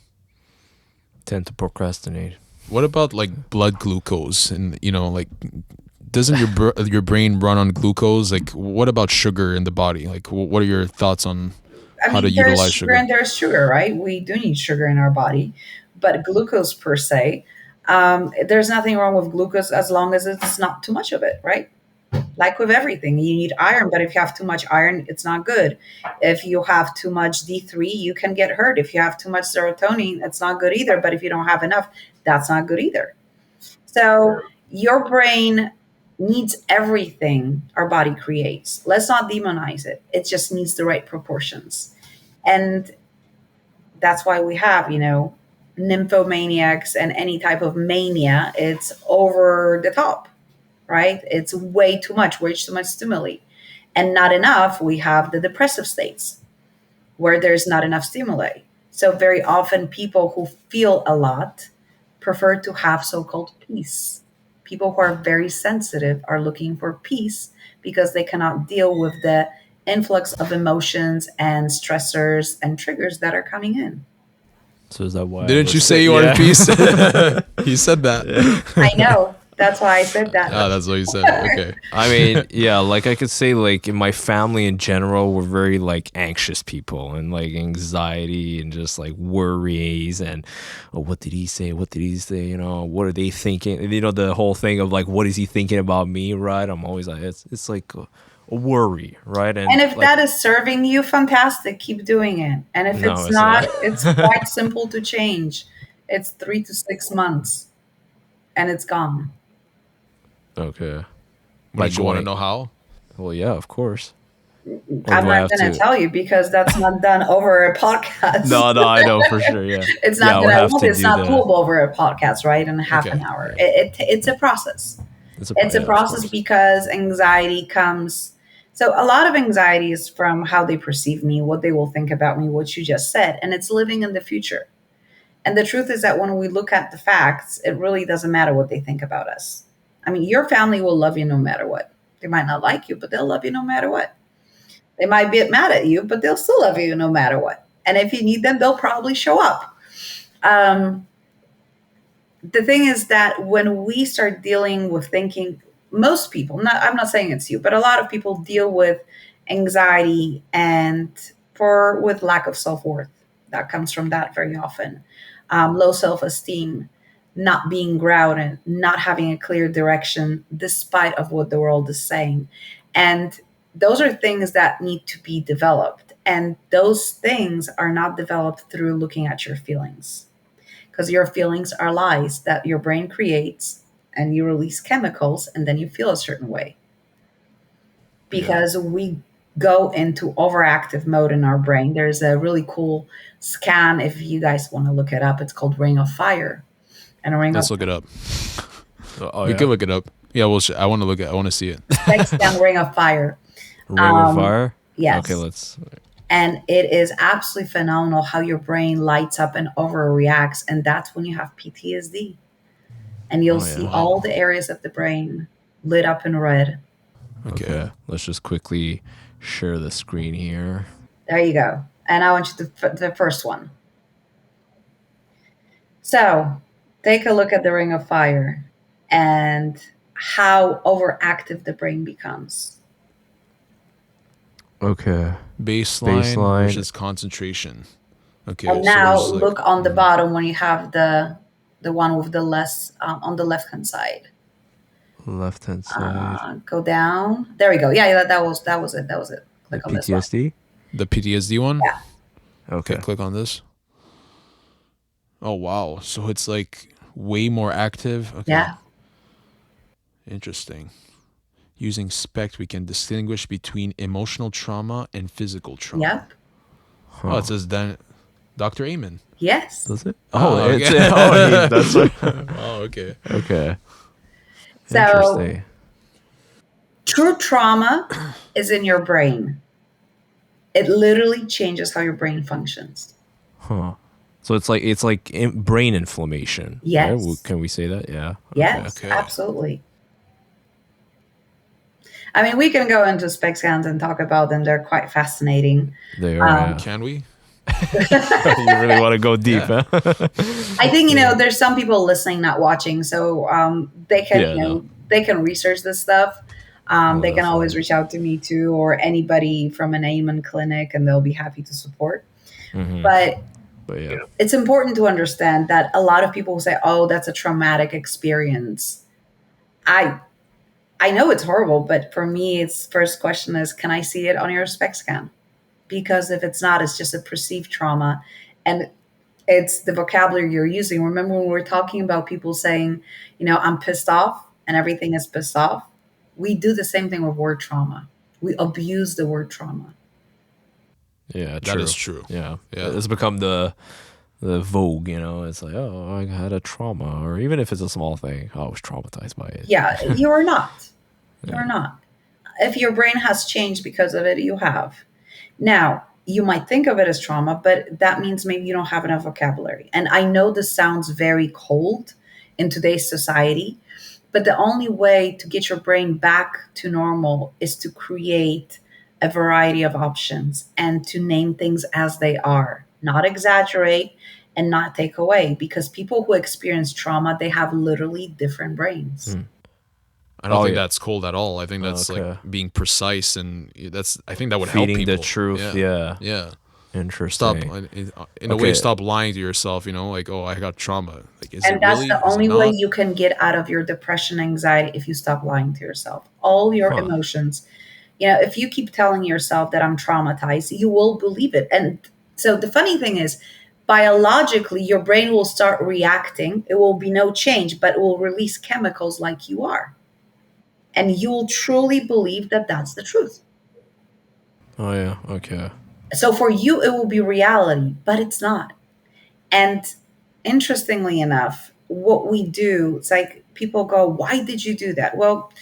Tend to procrastinate. What about like blood glucose? And, like, doesn't your brain run on glucose? Like, what about sugar in the body? Like, what are your thoughts on how to utilize sugar? And there's sugar, right? We do need sugar in our body, but glucose per se, there's nothing wrong with glucose as long as it's not too much of it, right? Like with everything, you need iron, but if you have too much iron, it's not good. If you have too much D3, you can get hurt. If you have too much serotonin, it's not good either. But if you don't have enough, that's not good either. So your brain needs everything our body creates. Let's not demonize it. It just needs the right proportions. And that's why we have, nymphomaniacs and any type of mania. It's over the top, right? It's way too much stimuli. And not enough, we have the depressive states where there's not enough stimuli. So very often people who feel a lot prefer to have so-called peace. People who are very sensitive are looking for peace because they cannot deal with the influx of emotions and stressors and triggers that are coming in. So is that why? Didn't you say you wanted peace? You said that. I know. That's why I said that. Oh, that's what you said. Okay. I mean, yeah, like I could say, like in my family in general, we're very like anxious people and like anxiety and just like worries and what did he say? What did he say? What are they thinking? And, the whole thing of like, what is he thinking about me? Right? I'm always like, it's like a worry, right? And if that is serving you, fantastic, keep doing it. And if it's not, it's quite simple to change. It's 3 to 6 months, and it's gone. Okay. Like, you want to know how? Well, yeah, of course. I'm not going to tell you because that's not done over a podcast. No, I know for sure. Yeah, it's not doable over a podcast, right? In half an hour. It's a process. It's a process because anxiety comes. So a lot of anxiety is from how they perceive me, what they will think about me, what you just said, and it's living in the future. And the truth is that when we look at the facts, it really doesn't matter what they think about us. I mean, your family will love you no matter what. They might not like you, but they'll love you no matter what. They might be mad at you, but they'll still love you no matter what. And if you need them, they'll probably show up. The thing is that when we start dealing with thinking, most people, I'm not saying it's you, but a lot of people deal with anxiety and with lack of self-worth. That comes from that very often. Low self-esteem, not being grounded, not having a clear direction, despite of what the world is saying. And those are things that need to be developed. And those things are not developed through looking at your feelings, because your feelings are lies that your brain creates, and you release chemicals and then you feel a certain way Yeah. because we go into overactive mode in our brain. There's a really cool scan if you guys want to look it up. It's called Ring of Fire. And a ring of Let's look it up. Oh, We yeah. can look it up. Yeah, well, I want to look at. I want to see it. Spec scan Ring of Fire. Ring of Fire? Okay, Yes. let's. And it is absolutely phenomenal how your brain lights up and overreacts. And that's when you have PTSD. And you'll Oh, yeah. see Wow. all the areas of the brain lit up in red. Okay. Let's just quickly share the screen here. There you go. And I want you to the first one. So take a look at the Ring of Fire and how overactive the brain becomes. Okay. Baseline versus concentration. Okay. And now there's like, look on the bottom when you have the one with the less on the left hand side. Left hand side. Go down. There we go. Yeah, that was it. That was it. The Click on this one. PTSD? the PTSD one. Yeah. Okay. Okay, click on this. Oh wow! So it's like way more active. Okay. Yeah. Interesting. Using SPECT, we can distinguish between emotional trauma and physical trauma. Yep. Oh, it says then Dr. Amen. Yes. Does it? Oh, Oh, it's okay. that's what, Oh, okay. okay. So Interesting. true trauma is in your brain. It literally changes how your brain functions. Huh. So it's like brain inflammation. right? Yes. Can we say that? Yeah. Yes, Okay. absolutely. I mean, we can go into spec scans and talk about them. They're quite fascinating. They are. Can we? You really want to go deep, Yeah. huh? I think there's some people listening, not watching, so they can Yeah, they can research this stuff. They can always definitely. reach out to me too, or anybody from an Amen clinic, and they'll be happy to support. Mhm. But But yeah. it's important to understand that a lot of people will say, "Oh, that's a traumatic experience." I know it's horrible, but for me, its first question is, can I see it on your spec scan? Because if it's not, it's just a perceived trauma. And it's the vocabulary you're using. Remember when we were talking about people saying, I'm pissed off and everything is pissed off? We do the same thing with word trauma. We abuse the word trauma. Yeah, That true. is true. Yeah. Yeah. It's become the vogue, It's like, oh, I had a trauma, or even if it's a small thing, I was traumatized by it. Yeah, you are not. You are not. If your brain has changed because of it, you have. Now, you might think of it as trauma, but that means maybe you don't have enough vocabulary. And I know this sounds very cold in today's society, but the only way to get your brain back to normal is to create a variety of options and to name things as they are, not exaggerate and not take away. Because people who experience trauma, they have literally different brains. I don't Oh, think yeah. that's cold at all. I think that's Okay. like being precise, and I think that would Feeding help people. the truth. Yeah. Yeah. Interesting. Stop in a way. Stop lying to yourself. Like, oh, I got trauma. Like, is And it that's really? the Is it only way not? you can get out of your depression, anxiety, if you stop lying to yourself. All your Huh. emotions. If you keep telling yourself that I'm traumatized, you will believe it. And so the funny thing is, biologically, your brain will start reacting. It will be no change, but it will release chemicals like you are. And you will truly believe that that's the truth. Oh yeah. Okay. So for you, it will be reality, but it's not. And interestingly enough, what we do, it's like people go, why did you do that? Well,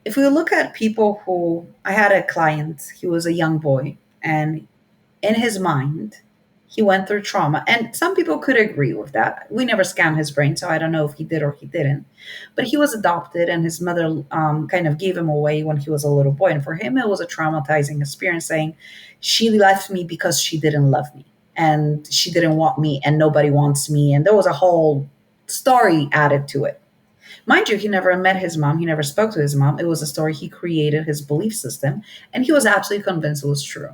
if we look at people I had a client, he was a young boy, and in his mind, he went through trauma. And some people could agree with that. We never scanned his brain, so I don't know if he did or he didn't. But he was adopted, and his mother kind of gave him away when he was a little boy. And for him, it was a traumatizing experience saying, she left me because she didn't love me and she didn't want me and nobody wants me. And there was a whole story added to it. Mind you, he never met his mom. He never spoke to his mom. It was a story he created, his belief system, and he was absolutely convinced it was true.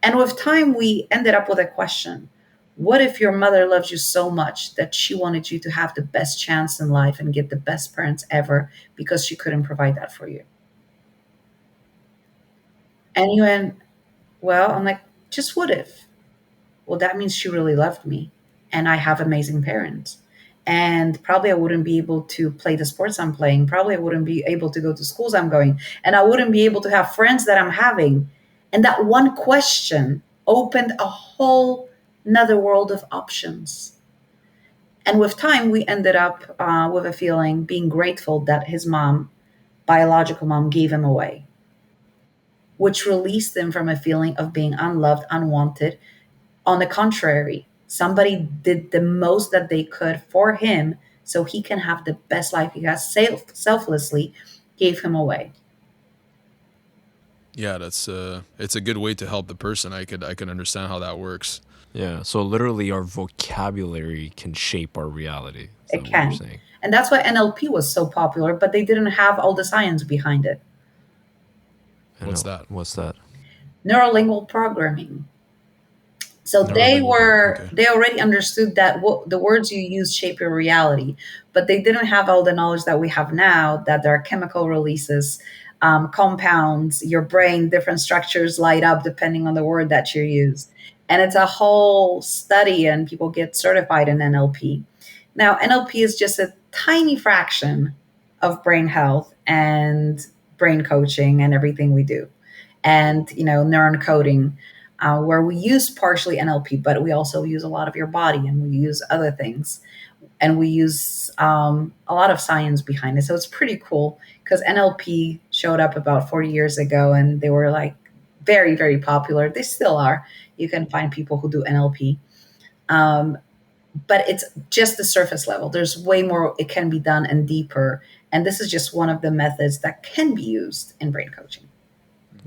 And with time, we ended up with a question. What if your mother loves you so much that she wanted you to have the best chance in life and get the best parents ever because she couldn't provide that for you? And you went, well, I'm like, just what if? Well, that means she really loved me and I have amazing parents. And probably I wouldn't be able to play the sports I'm playing. Probably I wouldn't be able to go to schools I'm going. And I wouldn't be able to have friends that I'm having. And that one question opened a whole another world of options. And with time, we ended up with a feeling being grateful that his mom, biological mom, gave him away, which released him from a feeling of being unloved, unwanted. On the contrary, somebody did the most that they could for him so he can have the best life he has, selflessly gave him away. Yeah, that's it's a good way to help the person. I could understand how that works. Yeah. So literally, our vocabulary can shape our reality. Is It that what you're can. saying? And that's why NLP was so popular, but they didn't have all the science behind it. I What's know. that? What's that? Neurolingual programming. So Neurolingual. Okay. they already understood that what the words you use shape your reality, but they didn't have all the knowledge that we have now, that there are chemical releases, compounds, your brain, different structures light up depending on the word that you use. And it's a whole study, and people get certified in NLP. Now, NLP is just a tiny fraction of brain health and brain coaching and everything we do. And, neuron coding, where we use partially NLP, but we also use a lot of your body and we use other things. And we use a lot of science behind it. So it's pretty cool because NLP showed up about 40 years ago and they were like very, very popular. They still are. You can find people who do NLP. Um, but it's just the surface level. There's way more it can be done and deeper. And this is just one of the methods that can be used in brain coaching.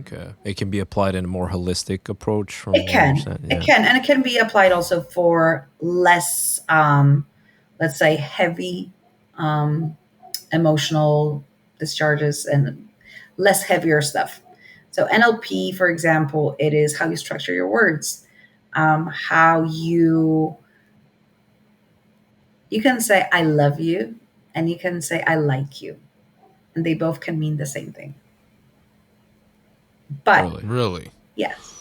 Okay. It can be applied in a more holistic approach from It what you're can. saying. It Yeah. can. And it can be applied also for less, let's say, heavy emotional discharges and less heavier stuff. So, NLP, for example, it is how you structure your words, how you can say I love you and you can say I like you, and they both can mean the same thing. But Really? Really? yes,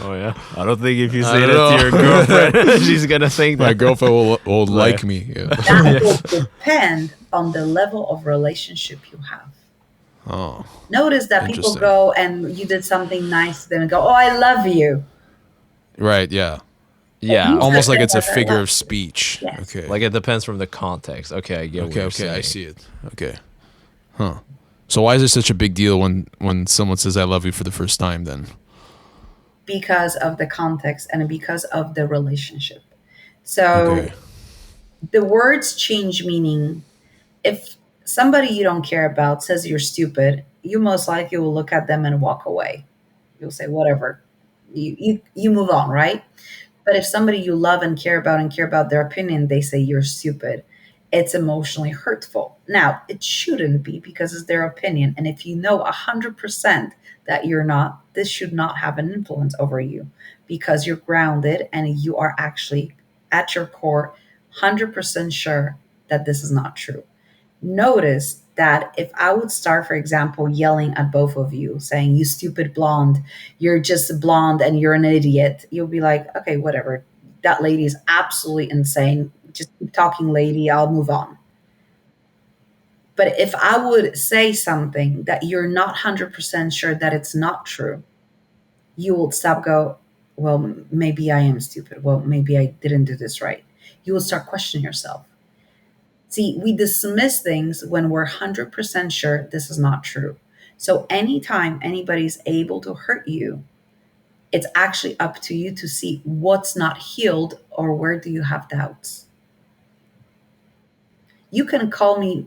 Oh yeah. I don't think if you I say don't that to your know. girlfriend, she's gonna think My that. girlfriend will Like- like me. Yeah. that will depend on the level of relationship you have. Oh, Notice that people interesting. go and you did something nice to them and go, "Oh, I love you." Right. Yeah. It Yeah. means Almost the like same it's a as I figure love of you. speech. Yes. Okay. Like it depends from the context. Okay, I get what Okay. you're Okay. saying. I see it. Okay. Huh. So why is it such a big deal when someone says "I love you" for the first time? Then. Because of the context and because of the relationship. So Okay. the words change meaning. If somebody you don't care about says you're stupid, you most likely will look at them and walk away. You'll say, whatever. You move on, right? But if somebody you love and care about their opinion, they say you're stupid, it's emotionally hurtful. Now, it shouldn't be because it's their opinion. And if you know 100% that you're not, this should not have an influence over you because you're grounded and you are actually at your core 100% sure that this is not true. Notice that if I would start, for example, yelling at both of you, saying, "You stupid blonde, you're just a blonde and you're an idiot," you'll be like, okay, whatever. That lady is absolutely insane. Just keep talking, lady. I'll move on. But if I would say something that you're not 100% sure that it's not true, you will stop, go, well, maybe I am stupid. Well, maybe I didn't do this right. You will start questioning yourself. See, we dismiss things when we're 100% sure this is not true. So anytime anybody's able to hurt you, it's actually up to you to see what's not healed or where do you have doubts. You can call me,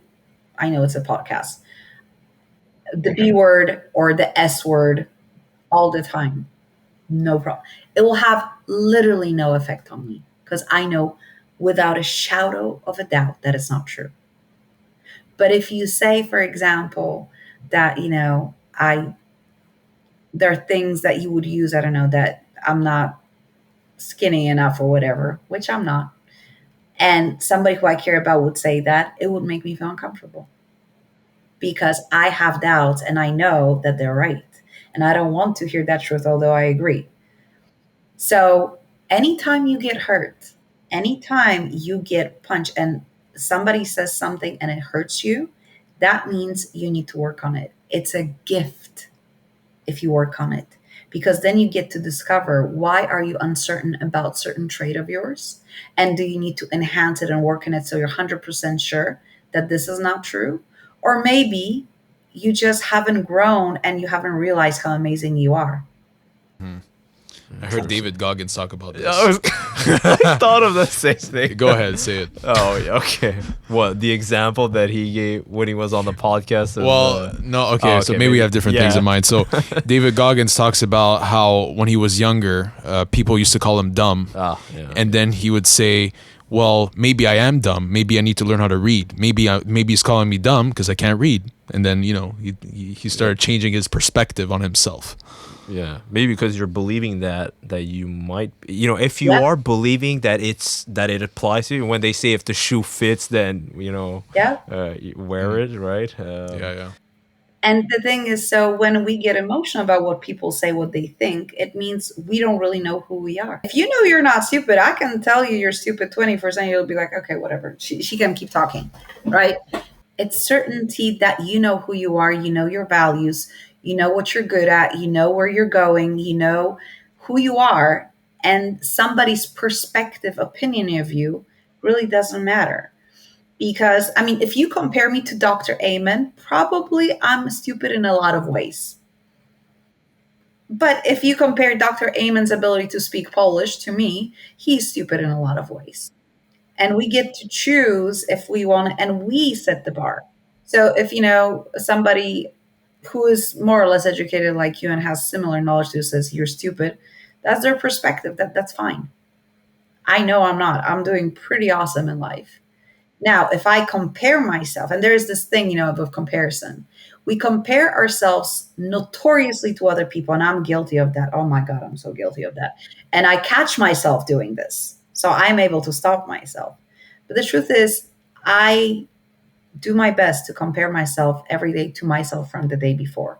I know it's a podcast, the B word or the S word all the time. No problem. It will have literally no effect on me because I know without a shadow of a doubt that it's not true. But if you say, for example, that, I there are things that you would use, I don't know, that I'm not skinny enough or whatever, which I'm not. And somebody who I care about would say that, it would make me feel uncomfortable because I have doubts and I know that they're right. And I don't want to hear that truth, although I agree. So anytime you get hurt, anytime you get punched and somebody says something and it hurts you, that means you need to work on it. It's a gift if you work on it, because then you get to discover, why are you uncertain about certain trait of yours, and do you need to enhance it and work on it so you're 100% sure that this is not true, or maybe you just haven't grown and you haven't realized how amazing you are. I heard David Goggins talk about this. I thought of the same thing. Go ahead, say it. Oh, yeah, okay. What, the example that he gave when he was on the podcast? Well, no, okay, so maybe we have different things in mind. So David Goggins talks about how when he was younger, people used to call him dumb. And then he would say, well, maybe I am dumb. Maybe I need to learn how to read. Maybe he's calling me dumb because I can't read. And then, he started changing his perspective on himself. Yeah, maybe because you're believing that you might, if you are believing that it applies to you. When they say if the shoe fits, then you wear it, right? Yeah. And the thing is, so when we get emotional about what people say, what they think, it means we don't really know who we are. If you know you're not stupid, I can tell you you're stupid 20%, you'll be like, okay, whatever. She can keep talking, right? It's certainty that you know who you are, you know your values, you know what you're good at, you know where you're going, you know who you are, and somebody's perspective, opinion of you really doesn't matter. Because, I mean, if you compare me to Dr. Amen, probably I'm stupid in a lot of ways. But if you compare Dr. Amen's ability to speak Polish to me, he's stupid in a lot of ways. And we get to choose if we want, and we set the bar. So if somebody who is more or less educated like you and has similar knowledge to you says you're stupid, that's their perspective. That's fine. I know I'm not. I'm doing pretty awesome in life. Now, if I compare myself, and there's this thing, of comparison, we compare ourselves notoriously to other people, and I'm guilty of that. Oh my God, I'm so guilty of that. And I catch myself doing this. So I'm able to stop myself. But the truth is, I do my best to compare myself every day to myself from the day before.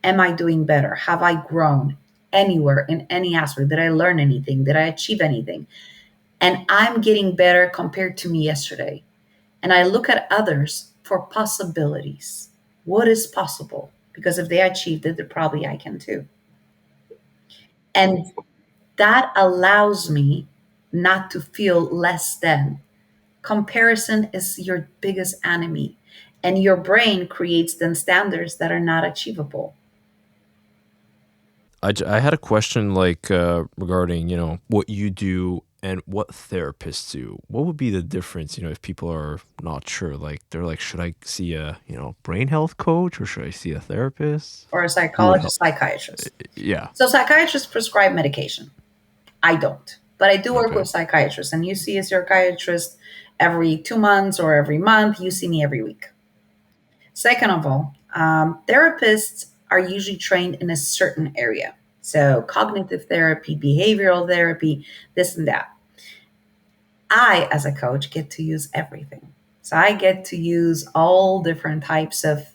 Am I doing better? Have I grown anywhere in any aspect? Did I learn anything? Did I achieve anything? And I'm getting better compared to me yesterday. And I look at others for possibilities. What is possible? Because if they achieved it, then probably I can too. And that allows me not to feel less than. Comparison is your biggest enemy, and your brain creates then standards that are not achievable. I had a question regarding what you do and what therapists do. What would be the difference if people are not sure, like they're like, should I see a brain health coach or should I see a therapist or a psychologist, psychiatrist? Yeah. So psychiatrists prescribe medication. I don't, but I do work with psychiatrists, and you see a psychiatrist every 2 months or every month. You see me every week. Second of all, therapists are usually trained in a certain area. So cognitive therapy, behavioral therapy, this and that. I, as a coach, get to use everything. So I get to use all different types of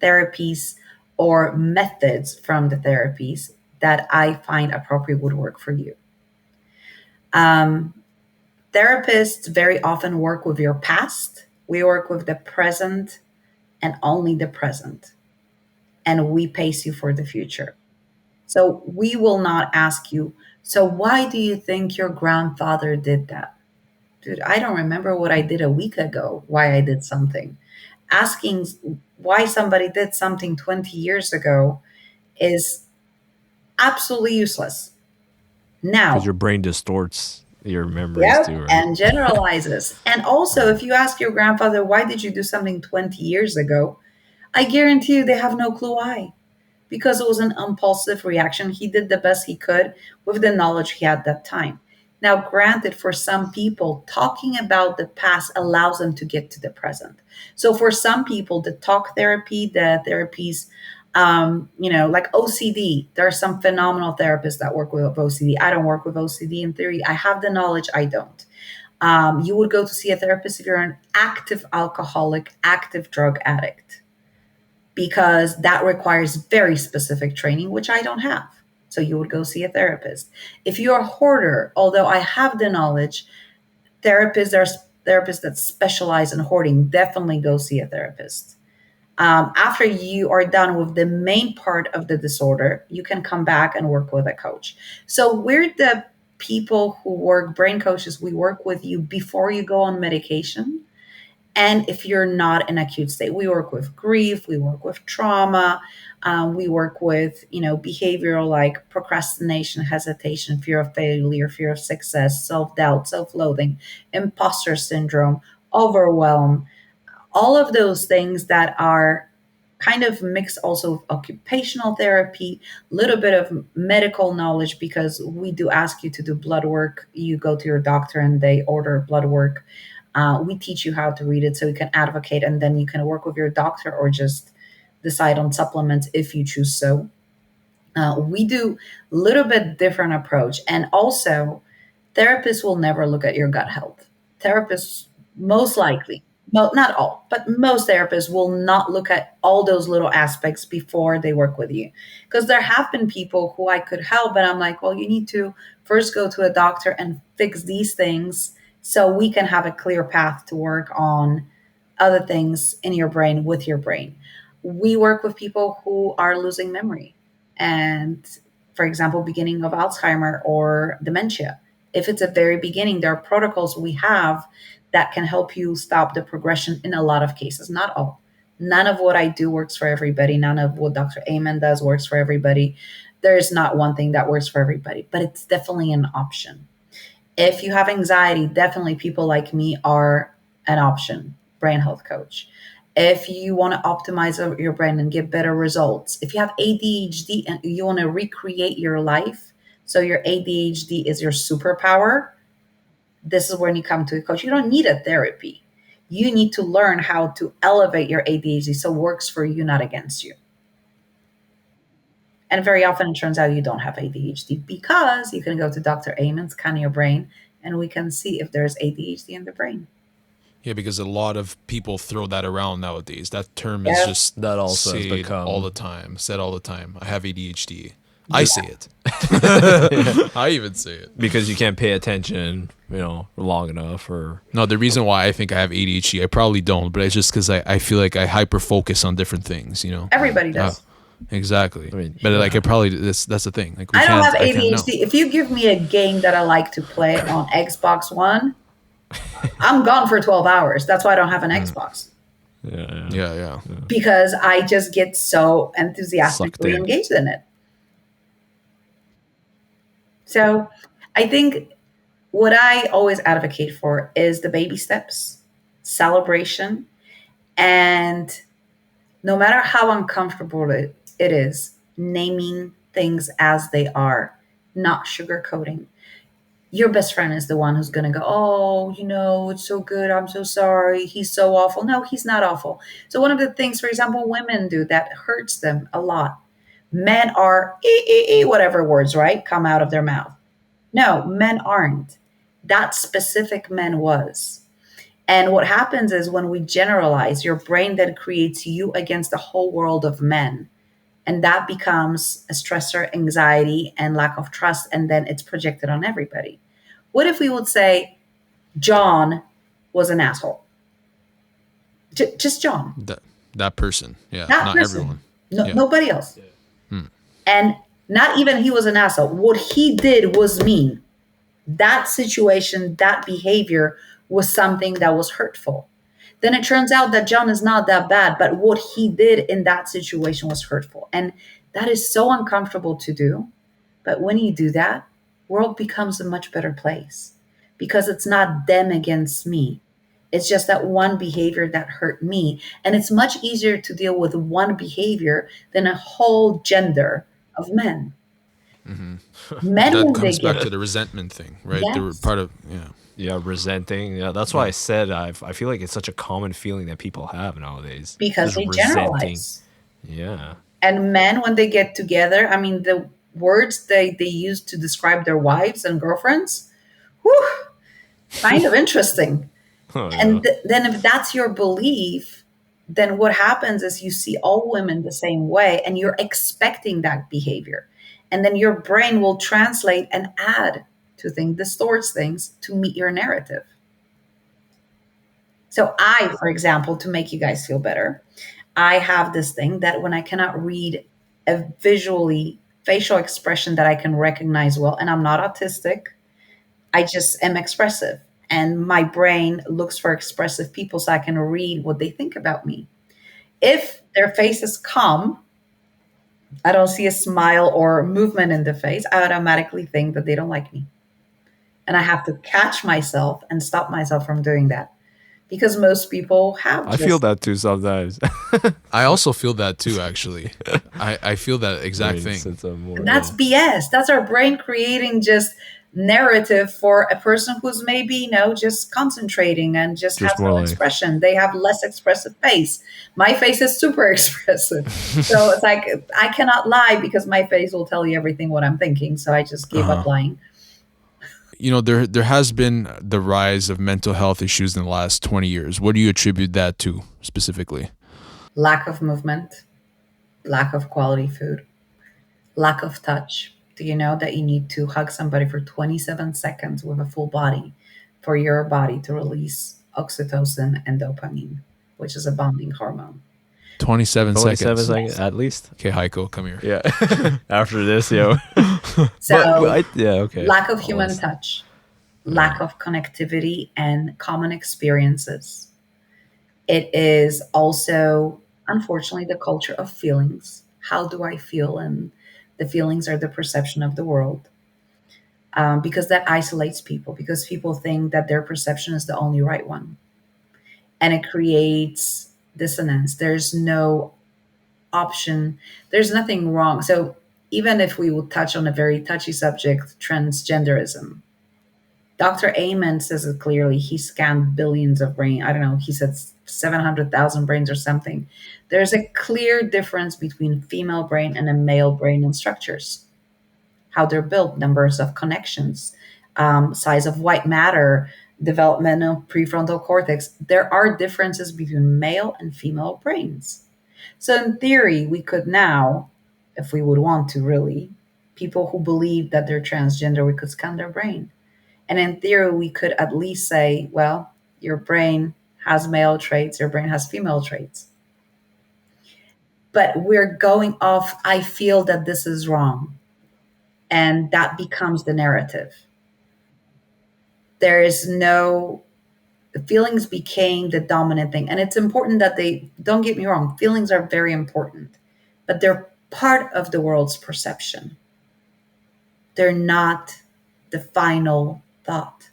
therapies or methods from the therapies that I find appropriate would work for you. Therapists very often work with your past. We work with the present and only the present. And we pace you for the future. So we will not ask you, so why do you think your grandfather did that? Dude, I don't remember what I did a week ago, why I did something. Asking why somebody did something 20 years ago is absolutely useless. Now, because your brain distorts your memories too, right? And generalizes. And also, if you ask your grandfather, why did you do something 20 years ago? I guarantee you they have no clue why. Because it was an impulsive reaction. He did the best he could with the knowledge he had at that time. Now, granted, for some people, talking about the past allows them to get to the present. So for some people, the talk therapy, the therapies, like OCD, there are some phenomenal therapists that work with OCD. I don't work with OCD in theory. I have the knowledge, I don't. You would go to see a therapist if you're an active alcoholic, active drug addict. because that requires very specific training, which I don't have. So you would go see a therapist. If you're a hoarder, although I have the knowledge, therapists that specialize in hoarding, definitely go see a therapist. After you are done with the main part of the disorder, you can come back and work with a coach. So we're the people who work, brain coaches, we work with you before you go on medication. And if you're not in acute state, we work with grief, we work with trauma, we work with, behavioral like procrastination, hesitation, fear of failure, fear of success, self-doubt, self-loathing, imposter syndrome, overwhelm, all of those things that are kind of mixed also with occupational therapy, a little bit of medical knowledge because we do ask you to do blood work. You go to your doctor and they order blood work. We teach you how to read it so you can advocate, and then you can work with your doctor or just decide on supplements if you choose so. We do a little bit different approach. And also, therapists will never look at your gut health. Therapists, most likely, not all, but most therapists will not look at all those little aspects before they work with you. Because there have been people who I could help, and I'm like, well, you need to first go to a doctor and fix these things so we can have a clear path to work on other things in your brain with your brain. We work with people who are losing memory and, for example, beginning of Alzheimer or dementia. If it's a very beginning, there are protocols we have that can help you stop the progression in a lot of cases, not all. None of what I do works for everybody. None of what Dr. Amen does works for everybody. There is not one thing that works for everybody, but it's definitely an option. If you have anxiety, definitely people like me are an option, brain health coach. If you want to optimize your brain and get better results, if you have ADHD and you want to recreate your life, so your ADHD is your superpower, this is when you come to a coach. You don't need a therapy. You need to learn how to elevate your ADHD so it works for you, not against you. And very often it turns out you don't have ADHD because you can go to Dr. Amen, scan your brain, and we can see if there's ADHD in the brain. Yeah, because a lot of people throw that around nowadays. That term is Yeah. just That also has said become- all the time. Said all the time. I have ADHD. Yeah. I say it. I even say it. because you can't pay attention, long enough, or No, the reason why I think I have ADHD, I probably don't, but it's just because I feel like I hyper focus on different things. Everybody does. Exactly. I mean, but like I probably that's the thing. Like I don't have I can't know. ADHD. If you give me a game that I like to play on Xbox One, I'm gone for 12 hours. That's why I don't have an Xbox. Yeah. Because I just get so Sucked enthusiastically in. engaged in it. So I think what I always advocate for is the baby steps, celebration, and no matter how uncomfortable it is, naming things as they are, not sugarcoating. Your best friend is the one who's going to go, oh, it's so good. I'm so sorry. He's so awful. No, he's not awful. So one of the things, for example, women do that hurts them a lot. Men are, whatever words, right, come out of their mouth. No, men aren't. That specific man was. And what happens is when we generalize, your brain then creates you against the whole world of men. And that becomes a stressor, anxiety, and lack of trust. And then it's projected on everybody. What if we would say John was an asshole? Just John. That person. Yeah. That not person. everyone. No, Yeah. Nobody else. And not even he was an asshole. What he did was mean. That situation, that behavior was something that was hurtful. Then it turns out that John is not that bad, but what he did in that situation was hurtful. And that is so uncomfortable to do. But when you do that, world becomes a much better place because it's not them against me. It's just that one behavior that hurt me. And it's much easier to deal with one behavior than a whole gender of men. Men, That when comes they back get to the resentment thing, right? Yes. They were part of resenting. Yeah, that's why I said I feel like it's such a common feeling that people have nowadays. because Just they generalize. Yeah. And men, when they get together, I mean, the words they use to describe their wives and girlfriends, whew, kind of interesting. Oh, yeah. And then if that's your belief, then what happens is you see all women the same way and you're expecting that behavior. And then your brain will translate and add to things, distorts things to meet your narrative. So I, for example, to make you guys feel better, I have this thing that when I cannot read a visually facial expression that I can recognize well, and I'm not autistic, I just am expressive. And my brain looks for expressive people so I can read what they think about me. If their face is calm, I don't see a smile or movement in the face, I automatically think that they don't like me. And I have to catch myself and stop myself from doing that because most people have I feel just that too sometimes. I also feel that too, actually. I feel that exact thing. Since I'm more, that's BS. That's our brain creating just narrative for a person who's maybe, just concentrating and just has just more no like expression. They have less expressive face. My face is super expressive. So it's like I cannot lie because my face will tell you everything what I'm thinking. So I just gave up lying. There has been the rise of mental health issues in the last 20 years. What do you attribute that to specifically? Lack of movement, lack of quality food, lack of touch. Do you know that you need to hug somebody for 27 seconds with a full body for your body to release oxytocin and dopamine, which is a bonding hormone? 27 27 seconds. seconds at least. Okay, Heiko, come here. Yeah. After this, yo. So, Okay. lack of I'll human listen. touch, lack of connectivity and common experiences. It is also, unfortunately, the culture of feelings. How do I feel? And the feelings are the perception of the world. Because that isolates people, because people think that their perception is the only right one. And it creates dissonance. There's no option, there's nothing wrong. So, even if we would touch on a very touchy subject, transgenderism, Dr. Amen says it clearly. He scanned billions of brain. I don't know. He said 700,000 brains or something. There's a clear difference between female brain and a male brain in structures, how they're built, numbers of connections, size of white matter, developmental prefrontal cortex. There are differences between male and female brains. So, in theory, we could now, if we would want to really, people who believe that they're transgender, we could scan their brain. And in theory, we could at least say, well, your brain has male traits, your brain has female traits. But we're going off, I feel that this is wrong. And that becomes the narrative. There is no, the feelings became the dominant thing. And it's important that they, don't get me wrong, feelings are very important, but they're part of the world's perception. They're not the final thought.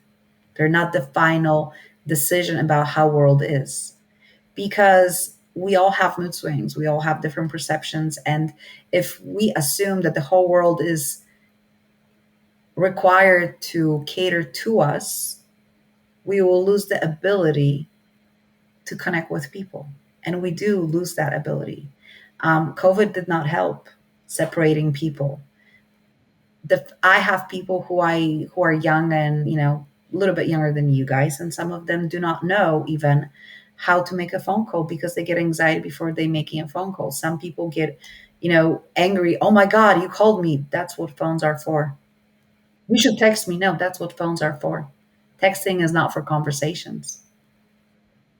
They're not the final decision about how world is. Because we all have mood swings, we all have different perceptions. And if we assume that the whole world is required to cater to us, we will lose the ability to connect with people. And we do lose that ability. COVID did not help separating people. I have people who are young and a little bit younger than you guys, and some of them do not know even how to make a phone call because they get anxiety before they making a phone call. Some people get angry. Oh my God, you called me. That's what phones are for. You should text me. No, that's what phones are for. Texting is not for conversations.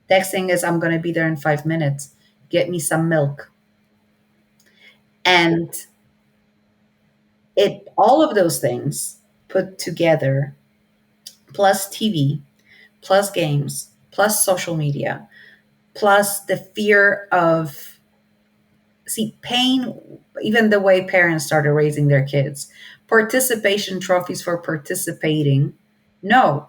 Texting is, I'm going to be there in 5 minutes. Get me some milk. And all of those things put together, plus TV, plus games, plus social media, plus the fear of, see, pain, even the way parents started raising their kids, participation trophies for participating. No,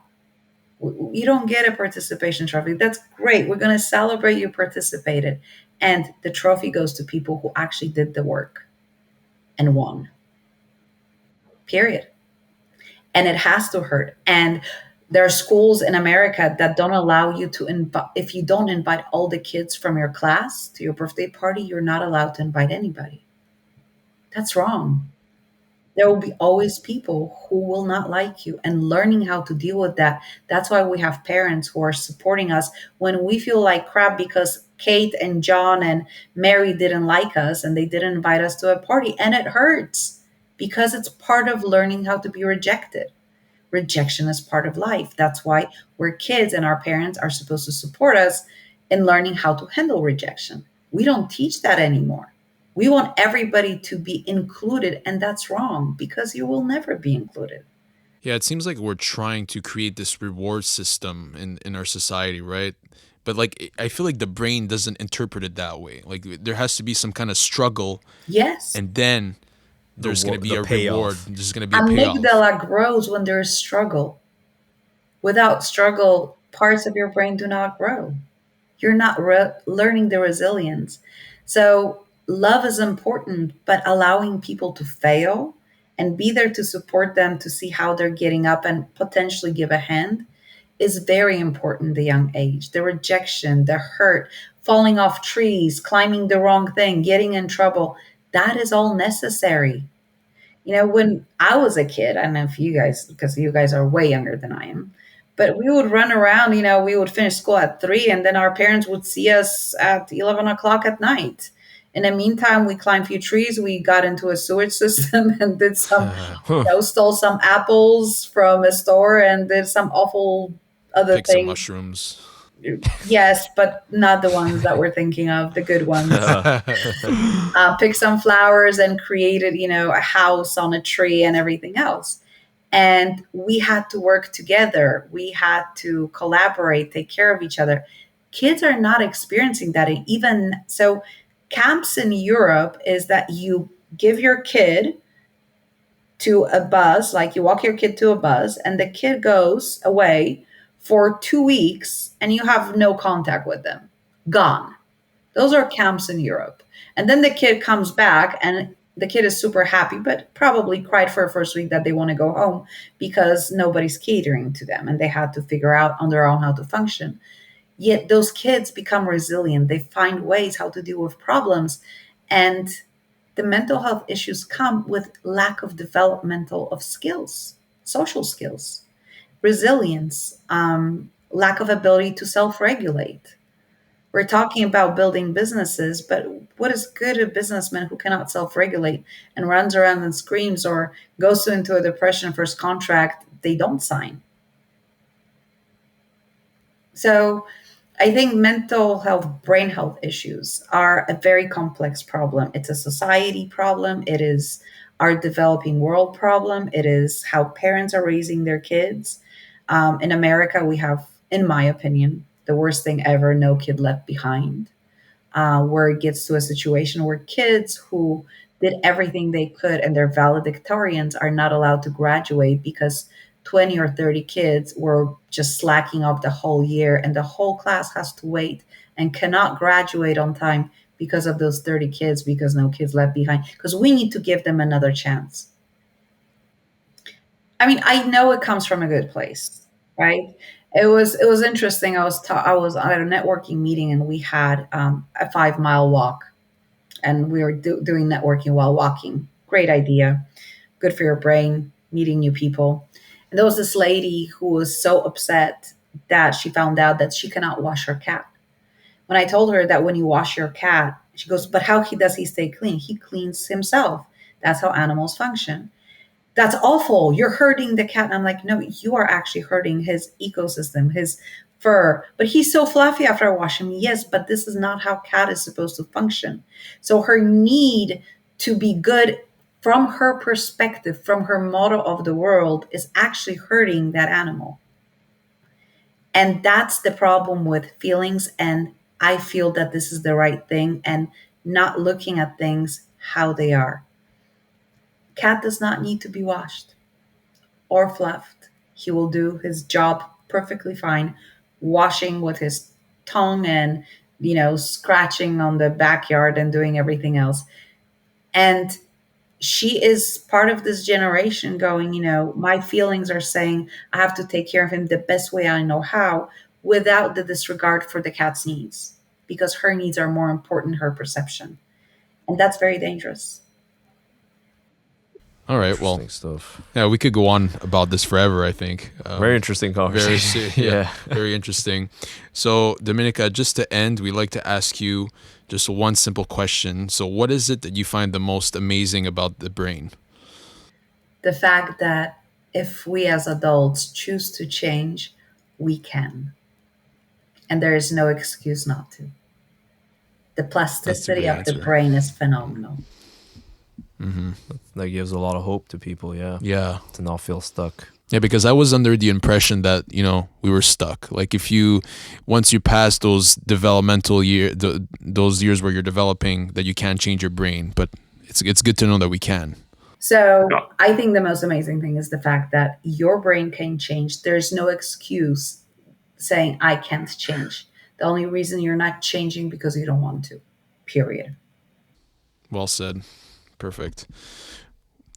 you don't get a participation trophy. That's great. We're going to celebrate you participated. And the trophy goes to people who actually did the work and won. Period. And it has to hurt. And there are schools in America that don't allow you to invite, if you don't invite all the kids from your class to your birthday party, you're not allowed to invite anybody. That's wrong. There will be always people who will not like you, and learning how to deal with that. That's why we have parents who are supporting us when we feel like crap because Kate and John and Mary didn't like us and they didn't invite us to a party. And it hurts because it's part of learning how to be rejected. Rejection is part of life. That's why we're kids and our parents are supposed to support us in learning how to handle rejection. We don't teach that anymore. We want everybody to be included, and that's wrong because you will never be included. Yeah, it seems like we're trying to create this reward system in our society, right? But like I feel like the brain doesn't interpret it that way. Like there has to be some kind of struggle, Yes, and then there's going to be The a reward. payoff. There's going to be a payoff. amygdala grows when there is struggle. Without struggle, parts of your brain do not grow. You're not learning the resilience. So, love is important, but allowing people to fail and be there to support them to see how they're getting up and potentially give a hand is very important at the young age. The rejection, the hurt, falling off trees, climbing the wrong thing, getting in trouble, that is all necessary. When I was a kid, I don't know if you guys, because you guys are way younger than I am, but we would run around, we would finish school at 3, and then our parents would see us at 11 o'clock at night. In the meantime, we climbed a few trees, we got into a sewage system and did some, stole some apples from a store and did some awful other Pick some things. mushrooms. Yes, but not the ones that we're thinking of, the good ones. Pick some flowers and created, a house on a tree and everything else. And we had to work together. We had to collaborate, take care of each other. Kids are not experiencing that. And even so, camps in Europe is that you give your kid to a bus, like you walk your kid to a bus, and the kid goes away for 2 weeks and you have no contact with them. Gone. Those are camps in Europe. And then the kid comes back and the kid is super happy, but probably cried for a first week that they want to go home because nobody's catering to them and they had to figure out on their own how to function. Yet those kids become resilient. They find ways how to deal with problems. And the mental health issues come with lack of developmental of skills, social skills, resilience, lack of ability to self-regulate. We're talking about building businesses, but what is good a businessman who cannot self-regulate and runs around and screams or goes into a depression first contract they don't sign? So I think mental health, brain health issues are a very complex problem. It's a society problem. It is our developing world problem. It is how parents are raising their kids. In America, we have, in my opinion, the worst thing ever: no kid left behind, where it gets to a situation where kids who did everything they could and they're valedictorians are not allowed to graduate because 20 or 30 kids were just slacking off the whole year and the whole class has to wait and cannot graduate on time because of those 30 kids, because no kids left behind, because we need to give them another chance. I mean, I know it comes from a good place, right? It was interesting. I was at a networking meeting and we had a 5 mile walk, and we were doing networking while walking. Great idea, good for your brain, meeting new people. And there was this lady who was so upset that she found out that she cannot wash her cat. When I told her that when you wash your cat, she goes, "But how does he stay clean? He cleans himself. That's how animals function." That's awful. You're hurting the cat. And I'm like, no, you are actually hurting his ecosystem, his fur. But he's so fluffy after I wash him. Yes, but this is not how cat is supposed to function. So her need to be good from her perspective, from her model of the world, is actually hurting that animal. And that's the problem with feelings. And I feel that this is the right thing and not looking at things how they are. Cat does not need to be washed or fluffed. He will do his job perfectly fine, washing with his tongue and, scratching on the backyard and doing everything else. And she is part of this generation going, my feelings are saying I have to take care of him the best way I know how, without the disregard for the cat's needs, because her needs are more important, her perception. And that's very dangerous. All right. Well, Interesting stuff. yeah, we could go on about this forever, I think. Very interesting conversation. Yeah. Very interesting. So, Dominika, just to end, we like to ask you just one simple question. So, what is it that you find the most amazing about the brain? The fact that if we as adults choose to change, we can. And there is no excuse not to. The That's a plasticity great of the answer. brain is phenomenal. That gives a lot of hope to people, yeah. Yeah. To not feel stuck. Yeah, because I was under the impression that, we were stuck. Like once you pass those developmental those years where you're developing, that you can't change your brain. But it's good to know that we can. So I think the most amazing thing is the fact that your brain can change. There's no excuse saying I can't change. The only reason you're not changing because you don't want to. Period. Well said. Perfect.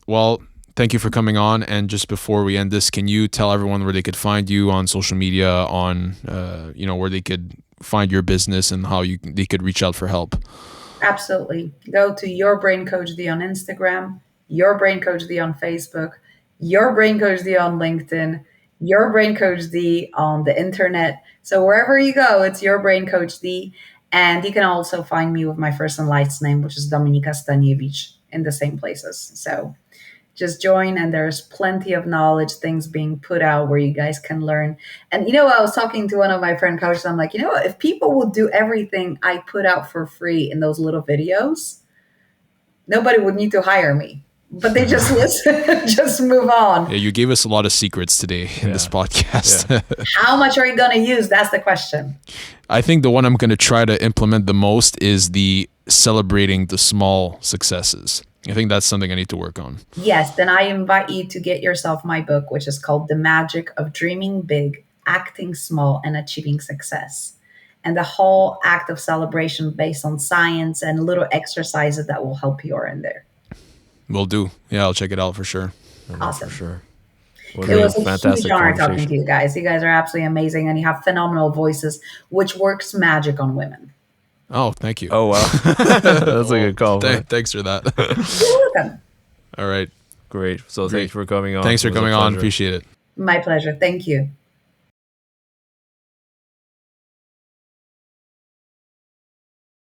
Well, thank you for coming on. And just before we end this, can you tell everyone where they could find you on social media, on where they could find your business and how they could reach out for help? Absolutely. Go to Your Brain Coach D on Instagram, Your Brain Coach D on Facebook, Your Brain Coach D on LinkedIn, Your Brain Coach D on the internet. So wherever you go, it's Your Brain Coach D. And you can also find me with my first and last name, which is Dominika Staniewicz, in the same places. So just join, and there's plenty of knowledge, things being put out where you guys can learn. And I was talking to one of my friend coaches. I'm like, what? If people would do everything I put out for free in those little videos, nobody would need to hire me. But they just listen, just move on. Yeah, you gave us a lot of secrets today in this podcast. Yeah. How much are you going to use? That's the question. I think the one I'm going to try to implement the most is the celebrating the small successes. I think that's something I need to work on. Yes, then I invite you to get yourself my book, which is called The Magic of Dreaming Big, Acting Small, and Achieving Success. And the whole act of celebration based on science and little exercises that will help you are in there. Will do. Yeah, I'll check it out for sure. Awesome. For sure. It was a huge honor talking to you guys. You guys are absolutely amazing, and you have phenomenal voices, which works magic on women. Oh, thank you. Oh, wow. That's a good call. Thanks for that. You're welcome. All right. Great. So thanks for coming on. Thanks for coming on. Appreciate it. My pleasure. Thank you.